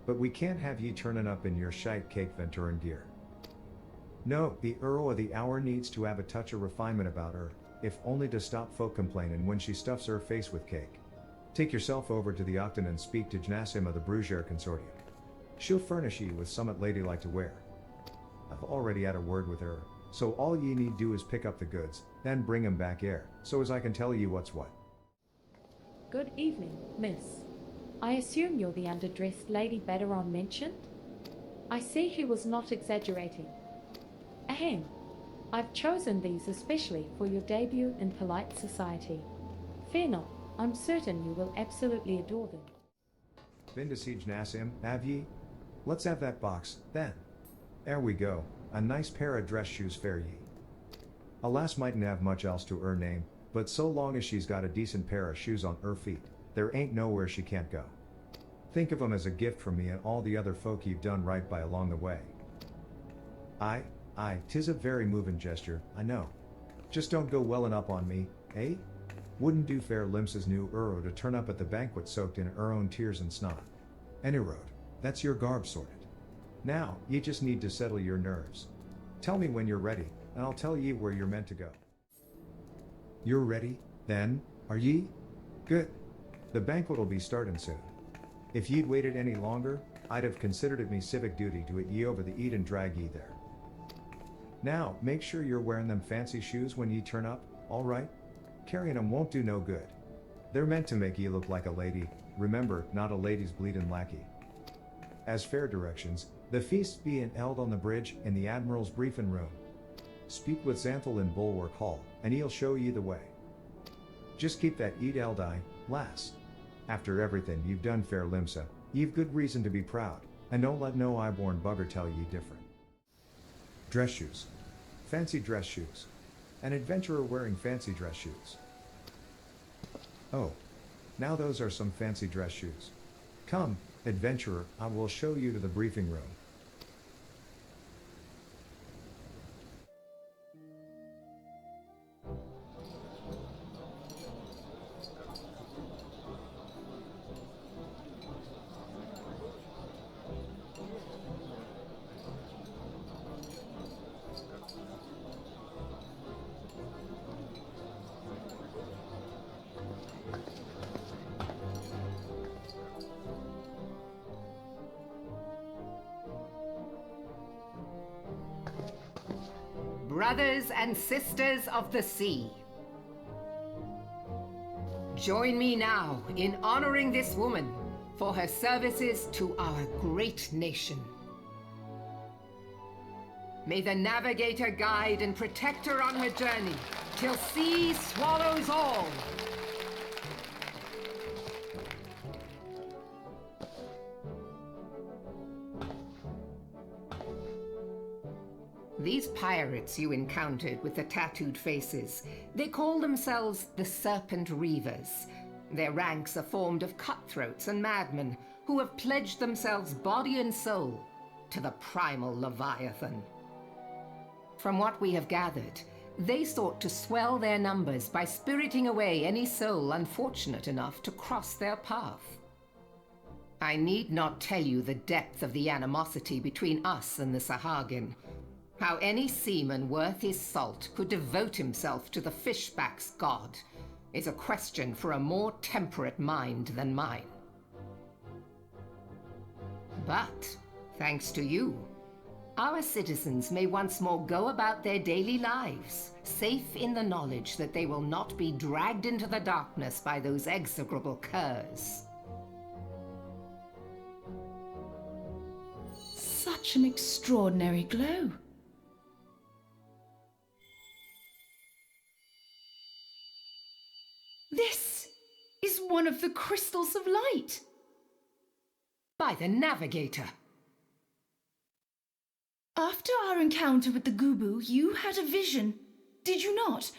But we can't have ye turnin' up in your shite cake Venturan gear. No, the Earl of the hour needs to have a touch of refinement about her, if only to stop folk complainin' when she stuffs her face with cake. Take yourself over to the Octon and speak to Jnasim of the Brugere Consortium. She'll furnish ye with somewhat ladylike to wear. I've already had a word with her, so all ye need do is pick up the goods, then bring 'em back here, so as I can tell ye what's what. Good evening, miss. I assume you're the underdressed lady Baderon mentioned? I see he was not exaggerating. Ahem. I've chosen these especially for your debut in polite society. Fear not, I'm certain you will absolutely adore them. Been to see Jnasim, have ye? Let's have that box, then. There we go, a nice pair of dress shoes fair ye. A lass mightn't have much else to her name, but so long as she's got a decent pair of shoes on her feet, there ain't nowhere she can't go. Think of 'em as a gift from me and all the other folk you've done right by along the way. Aye, 'tis a very movin' gesture, I know. Just don't go wellin' up on me, eh? Wouldn't do fair Limsa's new Uro to turn up at the banquet soaked in her own tears and snot. Any road, that's your garb sorted. Now, ye just need to settle your nerves. Tell me when you're ready, and I'll tell ye where you're meant to go. You're ready, then, are ye? Good. The banquet'll be startin' soon. If ye'd waited any longer, I'd have considered it me civic duty to hit ye over the eat and drag ye there. Now, make sure you're wearing them fancy shoes when ye turn up, all right? Carrying 'em won't do no good. They're meant to make ye look like a lady, remember, not a lady's bleedin' lackey. As fair directions, the feast being held on the bridge in the Admiral's briefing room. Speak with Xanthal in Bulwark Hall, and he'll show ye the way. Just keep that eat eye, lass. After everything you've done fair Limsa, ye've good reason to be proud, and don't let no eye-born bugger tell ye different. Dress shoes. Fancy dress shoes. An adventurer wearing fancy dress shoes. Oh, now those are some fancy dress shoes. Come, adventurer, I will show you to the briefing room. Brothers and sisters of the sea, join me now in honoring this woman for her services to our great nation. May the navigator guide and protect her on her journey till sea swallows all. These pirates you encountered with the tattooed faces, they call themselves the Serpent Reavers. Their ranks are formed of cutthroats and madmen who have pledged themselves body and soul to the primal Leviathan. From what we have gathered, they sought to swell their numbers by spiriting away any soul unfortunate enough to cross their path. I need not tell you the depth of the animosity between us and the Sahagin. How any seaman worth his salt could devote himself to the fishback's god is a question for a more temperate mind than mine. But, thanks to you, our citizens may once more go about their daily lives, safe in the knowledge that they will not be dragged into the darkness by those execrable curs. Such an extraordinary glow. This is one of the crystals of light. By the Navigator. After our encounter with the Gubu, you had a vision, did you not,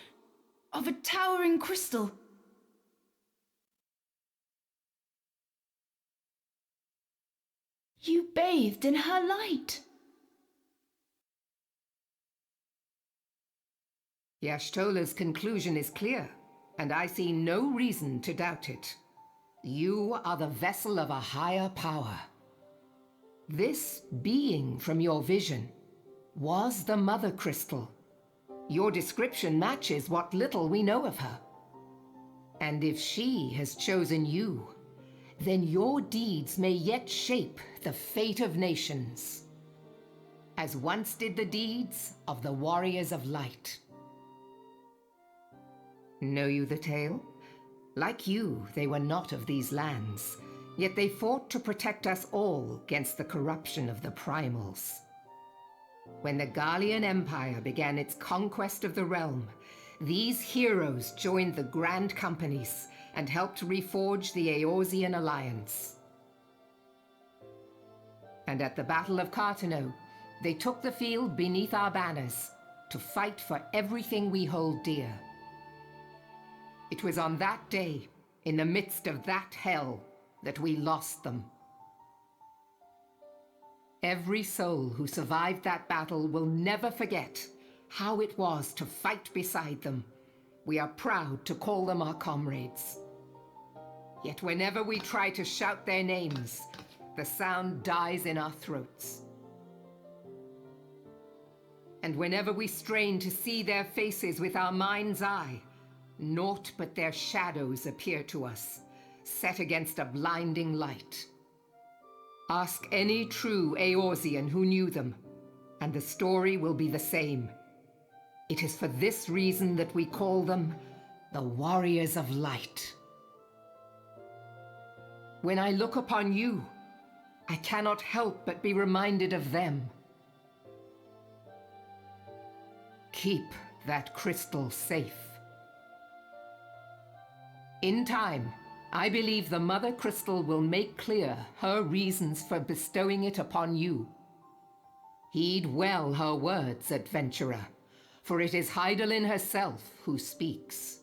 of a towering crystal? You bathed in her light. Yashtola's conclusion is clear, and I see no reason to doubt it. You are the vessel of a higher power. This being from your vision was the Mother Crystal. Your description matches what little we know of her. And if she has chosen you, then your deeds may yet shape the fate of nations, as once did the deeds of the Warriors of Light. Know you the tale? Like you, they were not of these lands, yet they fought to protect us all against the corruption of the Primals. When the Garlean Empire began its conquest of the realm, these heroes joined the Grand Companies and helped reforge the Eorzean Alliance. And at the Battle of Cartano, they took the field beneath our banners to fight for everything we hold dear. It was on that day, in the midst of that hell, that we lost them. Every soul who survived that battle will never forget how it was to fight beside them. We are proud to call them our comrades. Yet whenever we try to shout their names, the sound dies in our throats. And whenever we strain to see their faces with our mind's eye, naught but their shadows appear to us, set against a blinding light. Ask any true Eorzean who knew them, and the story will be the same. It is for this reason that we call them the Warriors of Light. When I look upon you, I cannot help but be reminded of them. Keep that crystal safe. In time, I believe the Mother Crystal will make clear her reasons for bestowing it upon you. Heed well her words, adventurer, for it is Hydaelyn herself who speaks.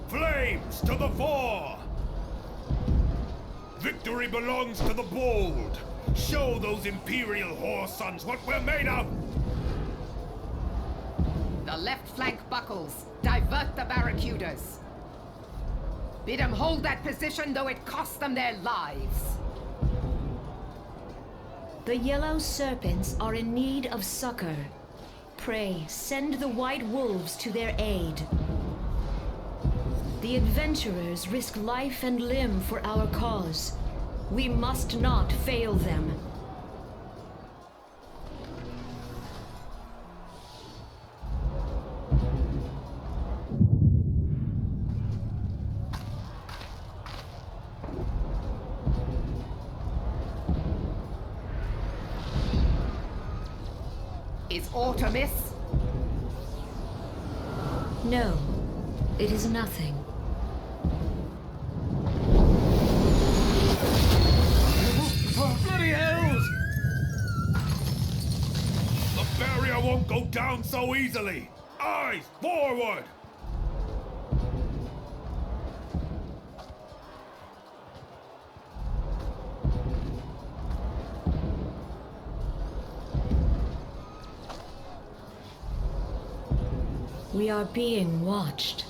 Flames to the fore! Victory belongs to the bold! Show those Imperial whore sons what we're made of! The left flank buckles. Divert the barracudas. Bid them hold that position, though it cost them their lives. The yellow serpents are in need of succor. Pray, send the white wolves to their aid. The adventurers risk life and limb for our cause. We must not fail them. Is aught amiss? No, it is nothing. Bloody hells! The barrier won't go down so easily! Eyes forward! We are being watched.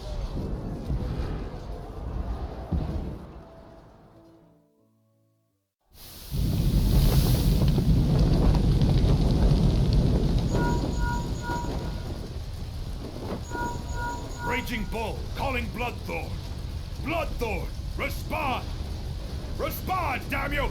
Raging Bull, calling Bloodthorn. Bloodthorn, respond! Respond, damn you!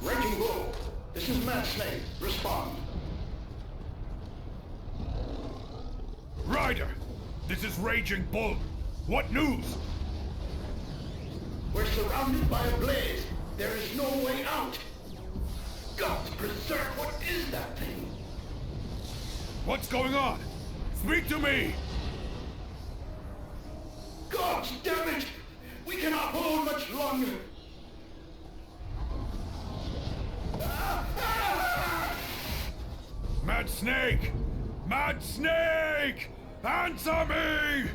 Raging Bull, this is Mad Snake. Respond. Ryder, this is Raging Bull. What news? We're surrounded by a blaze. There is no way out. Gods preserve, what is that thing? What's going on? Speak to me! Gods damn it! We cannot hold much longer. Mad Snake! Mad Snake! Answer me!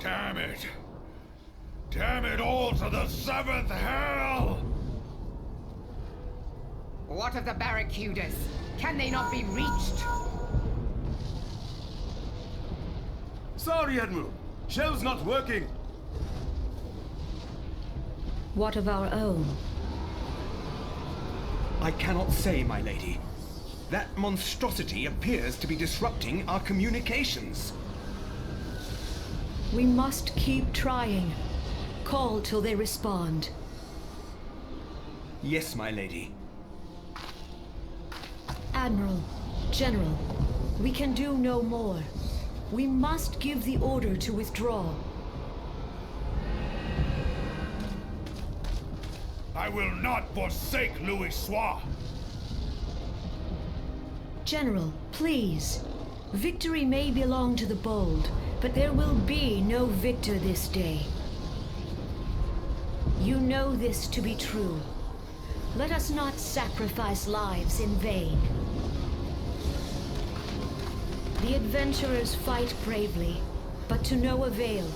Damn it! Damn it all to the seventh hell! What of the barracudas? Can they not be reached? Sorry, Admiral. Shell's not working. What of our own? I cannot say, my lady. That monstrosity appears to be disrupting our communications. We must keep trying. Call till they respond. Yes, my lady. Admiral, General, we can do no more. We must give the order to withdraw. I will not forsake Louis Soir. General, please. Victory may belong to the bold, but there will be no victor this day. You know this to be true. Let us not sacrifice lives in vain. The adventurers fight bravely, but to no avail.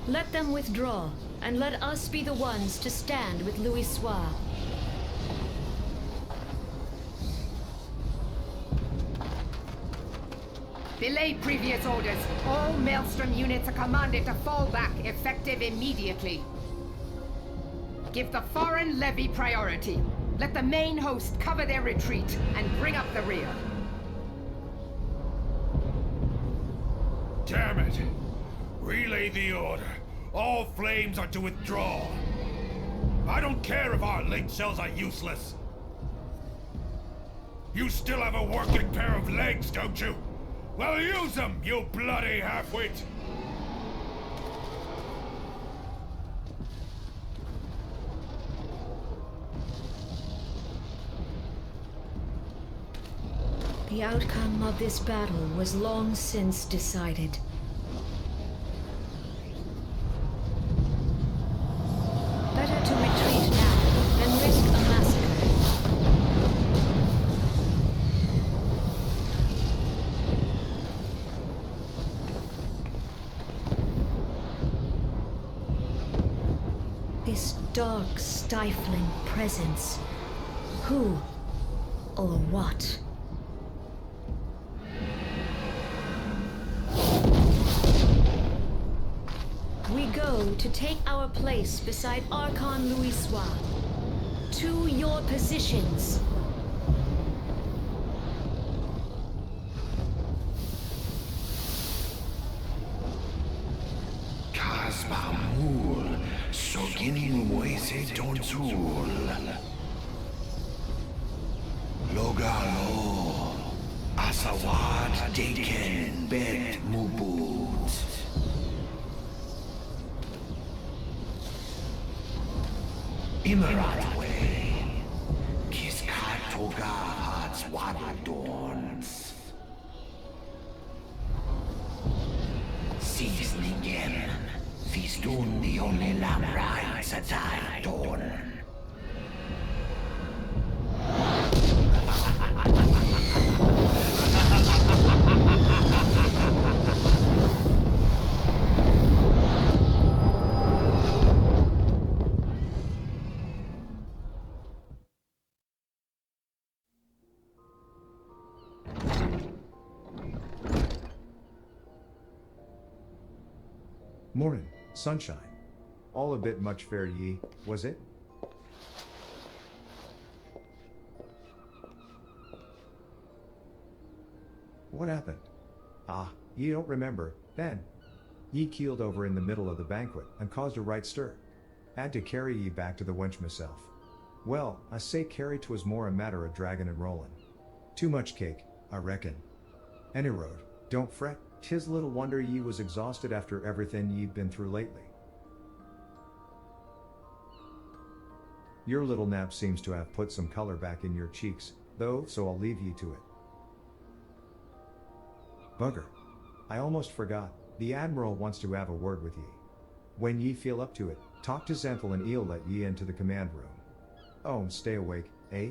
Let them withdraw, and let us be the ones to stand with Louis Soir. Belay previous orders. All Maelstrom units are commanded to fall back, effective immediately. Give the foreign levy priority. Let the main host cover their retreat and bring up the rear. Damn it! Relay the order. All flames are to withdraw. I don't care if our link cells are useless. You still have a working pair of legs, don't you? Well, use them, you bloody half-wit! The outcome of this battle was long since decided. Better to retreat now than risk a massacre. This dark, stifling presence. Who or what? We go to take our place beside Archon Louis Soir. To your positions. Kasba mul, soginin moise tonsul. Logalo, asawad deken bet mubut. Immeratwe, Kiskatoga Hats Wadadorns. Seasoning Stone the only lamb rides at high dawn. Morning, sunshine. All a bit much fair ye, was it? What happened? Ah, ye don't remember, then. Ye keeled over in the middle of the banquet, and caused a right stir. Had to carry ye back to the wench myself. Well, I say carry 'twas more a matter of draggin' and rollin'. Too much cake, I reckon. Any road, don't fret, 'tis little wonder ye was exhausted after everything ye've been through lately. Your little nap seems to have put some color back in your cheeks, though, so I'll leave ye to it. Bugger. I almost forgot, the Admiral wants to have a word with ye. When ye feel up to it, talk to Xanthal and he'll let ye into the command room. Oh, and stay awake, eh?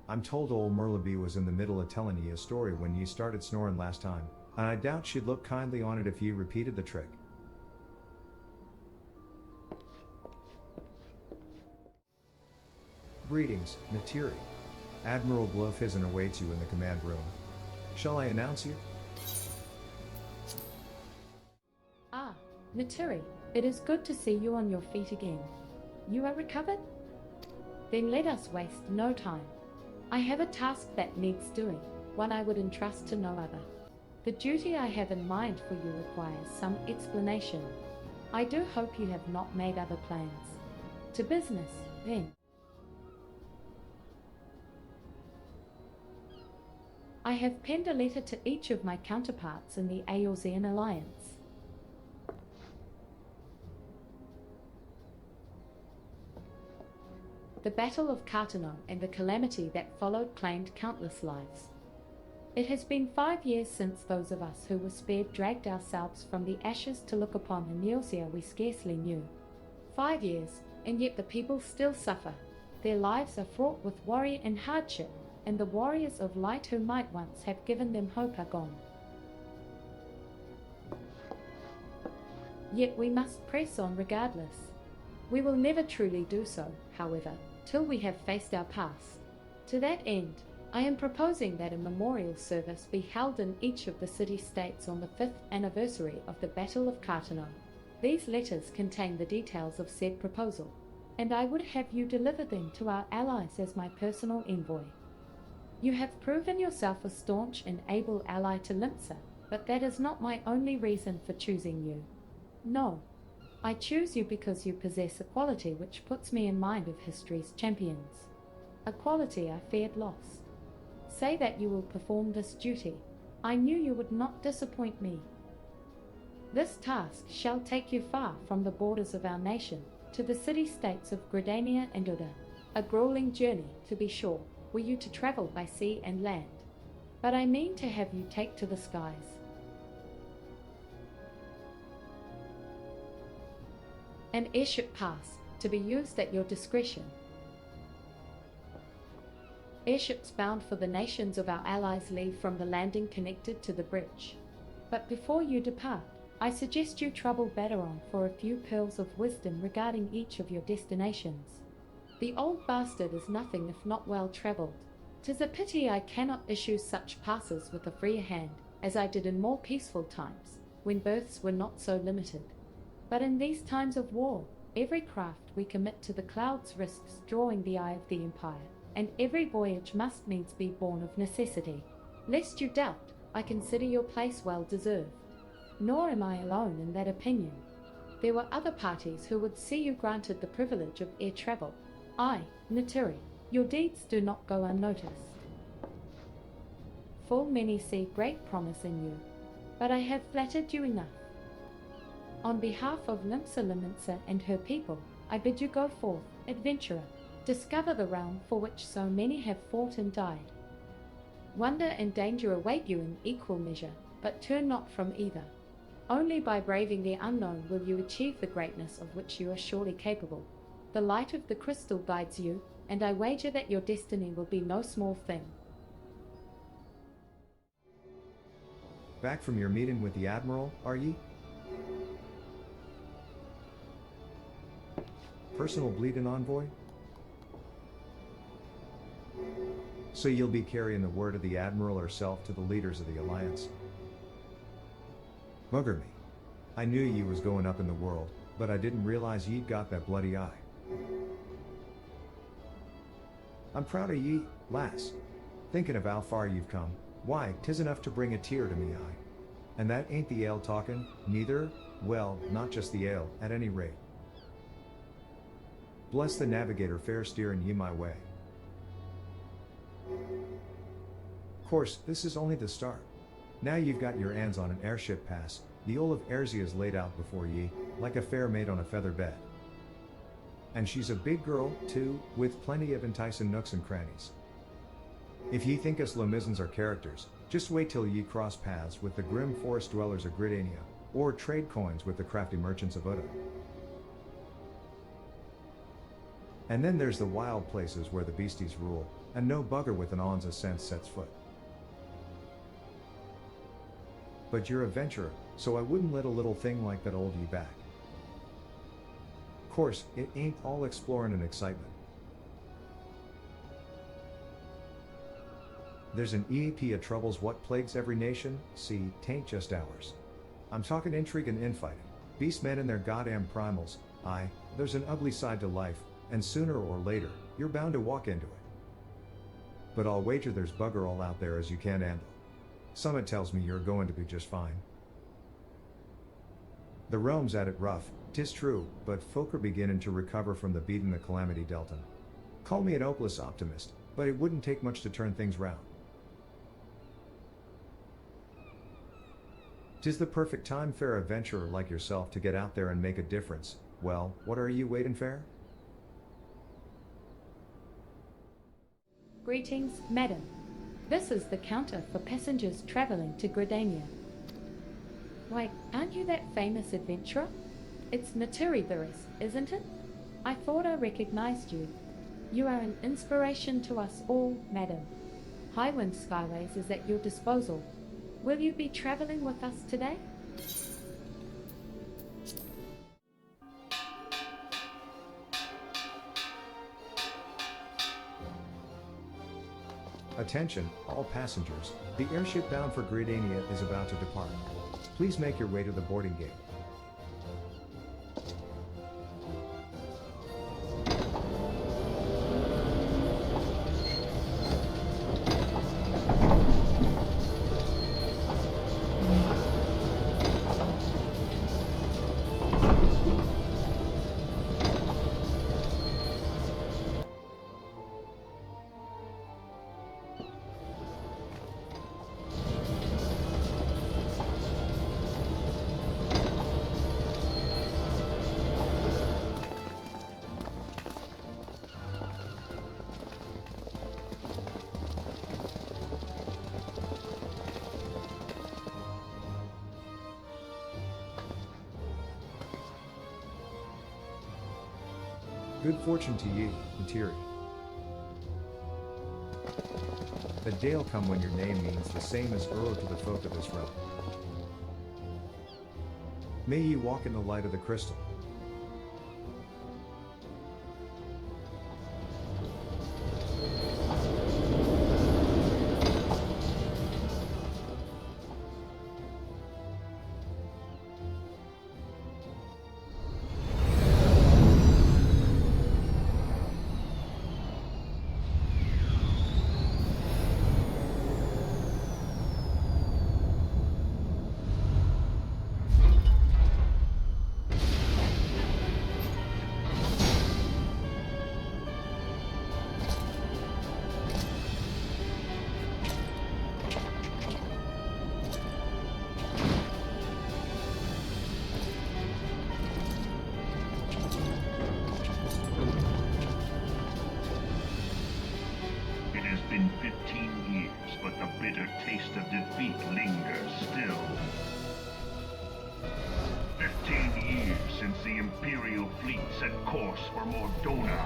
I'm told old Merleby was in the middle of telling ye a story when ye started snoring last time, and I doubt she'd look kindly on it if ye repeated the trick. Greetings, Natiri. Admiral Glowfizzen awaits you in the command room. Shall I announce you? Ah, Natiri, it is good to see you on your feet again. You are recovered? Then let us waste no time. I have a task that needs doing, one I would entrust to no other. The duty I have in mind for you requires some explanation. I do hope you have not made other plans. To business, then. I have penned a letter to each of my counterparts in the Eorzean Alliance. The Battle of Cartano and the calamity that followed claimed countless lives. It has been 5 years since those of us who were spared dragged ourselves from the ashes to look upon a Neosia we scarcely knew. 5 years, and yet the people still suffer. Their lives are fraught with worry and hardship, and the warriors of light who might once have given them hope are gone. Yet we must press on regardless. We will never truly do so, however, till we have faced our past. To that end, I am proposing that a memorial service be held in each of the city-states on the 5th anniversary of the Battle of Cartano. These letters contain the details of said proposal, and I would have you deliver them to our allies as my personal envoy. You have proven yourself a staunch and able ally to Limsa, but that is not my only reason for choosing you. No. I choose you because you possess a quality which puts me in mind of history's champions. A quality I feared lost. Say that you will perform this duty. I knew you would not disappoint me. This task shall take you far from the borders of our nation, to the city-states of Gridania and Uda. A grueling journey, to be sure, were you to travel by sea and land. But I mean to have you take to the skies. An airship pass, to be used at your discretion. Airships bound for the nations of our allies leave from the landing connected to the bridge. But before you depart, I suggest you trouble Baderon for a few pearls of wisdom regarding each of your destinations. The old bastard is nothing if not well travelled. 'Tis a pity I cannot issue such passes with a freer hand, as I did in more peaceful times, when berths were not so limited. But in these times of war, every craft we commit to the clouds risks drawing the eye of the Empire, and every voyage must needs be born of necessity. Lest you doubt, I consider your place well deserved. Nor am I alone in that opinion. There were other parties who would see you granted the privilege of air travel. I, Natiri, your deeds do not go unnoticed. Full many see great promise in you, but I have flattered you enough. On behalf of Limsa Liminsa and her people, I bid you go forth, adventurer, discover the realm for which so many have fought and died. Wonder and danger await you in equal measure, but turn not from either. Only by braving the unknown will you achieve the greatness of which you are surely capable. The light of the crystal guides you, and I wager that your destiny will be no small thing. Back from your meeting with the Admiral, are ye? Personal bleeding envoy? So you'll be carrying the word of the Admiral herself to the leaders of the Alliance? Bugger me. I knew ye was going up in the world, but I didn't realize ye'd got that bloody eye. I'm proud of ye, lass. Thinking of how far you've come, why, 'tis enough to bring a tear to me eye. And that ain't the ale talking, neither, well, not just the ale, at any rate. Bless the navigator fair steering ye my way. Course, this is only the start. Now you've got your hands on an airship pass, the Ole of Erzia's laid out before ye, like a fair maid on a feather bed. And she's a big girl, too, with plenty of enticing nooks and crannies. If ye think us Lemizans are characters, just wait till ye cross paths with the grim forest dwellers of Gridania, or trade coins with the crafty merchants of Uda. And then there's the wild places where the beasties rule, and no bugger with an on's sense sets foot. But you're a venturer, so I wouldn't let a little thing like that hold ye back. Course, it ain't all exploring and excitement. There's an EAP of troubles what plagues every nation, see, tain't just ours. I'm talking intrigue and infighting, beastmen and their goddamn primals, aye, there's an ugly side to life, and sooner or later, you're bound to walk into it. But I'll wager there's bugger all out there as you can't handle. Summit tells me you're going to be just fine. The realm's at it rough, 'tis true, but folk are beginning to recover from the beating the calamity dealt 'em. Call me an hopeless optimist, but it wouldn't take much to turn things round. 'Tis the perfect time for a adventurer like yourself to get out there and make a difference. Well, what are you waiting for? Greetings, madam. This is the counter for passengers traveling to Gridania. Why, aren't you that famous adventurer? It's Naturibiris, isn't it? I thought I recognized you. You are an inspiration to us all, madam. Highwind Skyways is at your disposal. Will you be traveling with us today? Attention, all passengers, the airship bound for Gridania is about to depart. Please make your way to the boarding gate. Good fortune to ye, Materi. The day'll come when your name means the same as Uro to the folk of this realm. May ye walk in the light of the crystal. been 15 years, but the bitter taste of defeat lingers still. 15 years since the Imperial fleet set course for Mordona,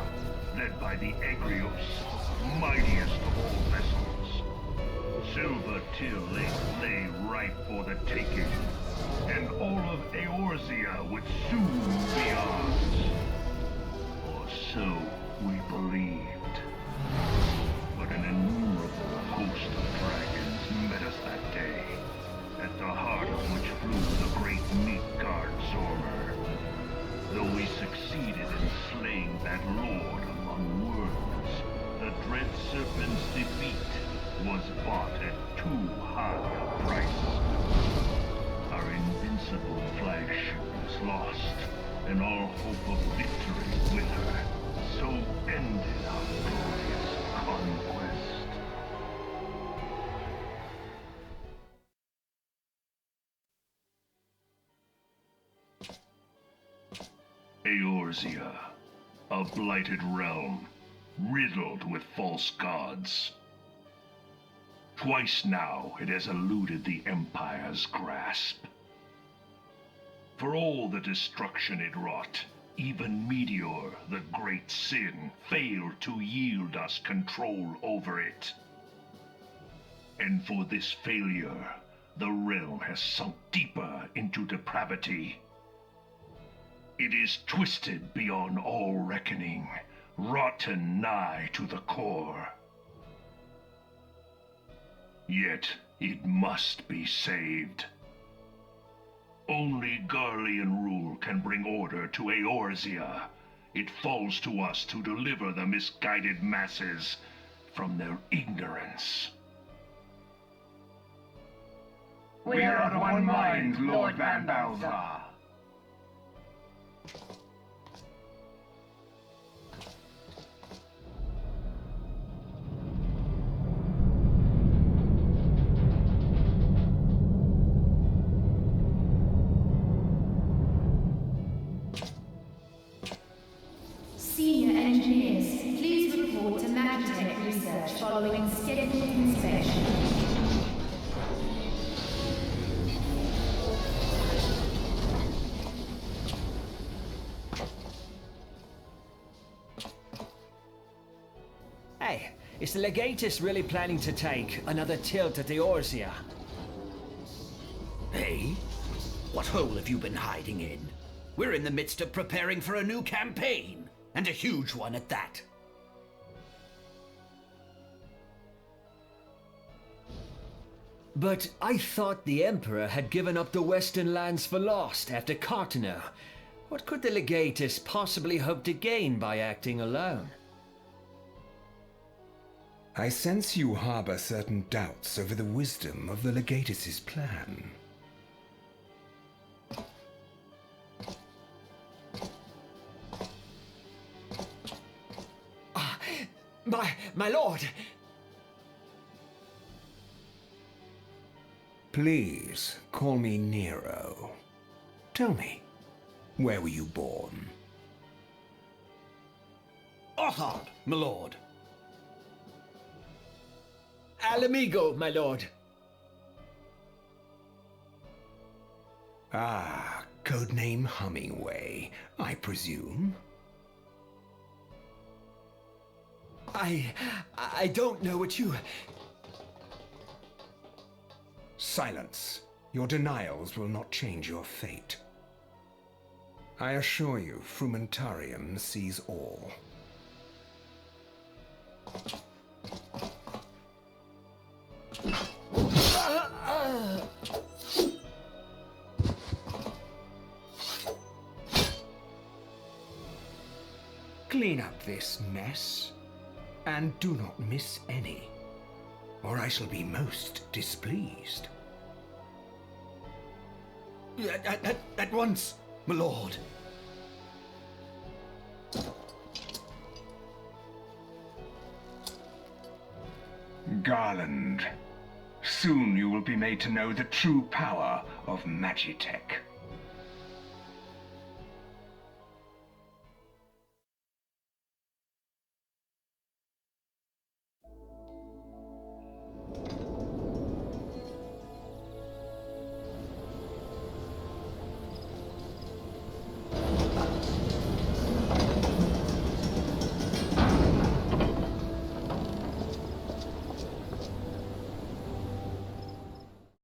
led by the Egrios, mightiest of all vessels. Silver Till lay ripe for the taking, and all of Eorzea would soon be ours. Or so we believed. But an innumerable host of dragons met us that day, at the heart of which flew the great Midgard Zormer. Though we succeeded in slaying that lord among worlds, the dread serpent's defeat was bought at too high a price. Our invincible flagship was lost, and all hope of victory with her. So ended our glorious conquest. Eorzea, a blighted realm, riddled with false gods. Twice now it has eluded the Empire's grasp. For all the destruction it wrought, even Meteor, the great sin, failed to yield us control over it. And for this failure, the realm has sunk deeper into depravity. It is twisted beyond all reckoning, rotten nigh to the core. Yet it must be saved. Only Garlean rule can bring order to Eorzea. It falls to us to deliver the misguided masses from their ignorance. We are of one mind, Lord Van Balthar. Senior engineers, please report to Magitech Research following scheduled inspection. Hey, is the Legatus really planning to take another tilt at Eorzea? Hey? What hole have you been hiding in? We're in the midst of preparing for a new campaign, and a huge one at that. But I thought the Emperor had given up the Western lands for lost after Cartano. What could the Legatus possibly hope to gain by acting alone? I sense you harbor certain doubts over the wisdom of the Legatus's plan. My lord! Please, call me Nero. Tell me, where were you born? Othard, my lord. Alamigo, my lord. Ah, codename Hummingway, I presume. I don't know what you... Silence. Your denials will not change your fate. I assure you, Frumentarium sees all. Clean up this mess, and do not miss any, or I shall be most displeased. At once, my lord. Garland, soon you will be made to know the true power of Magitech.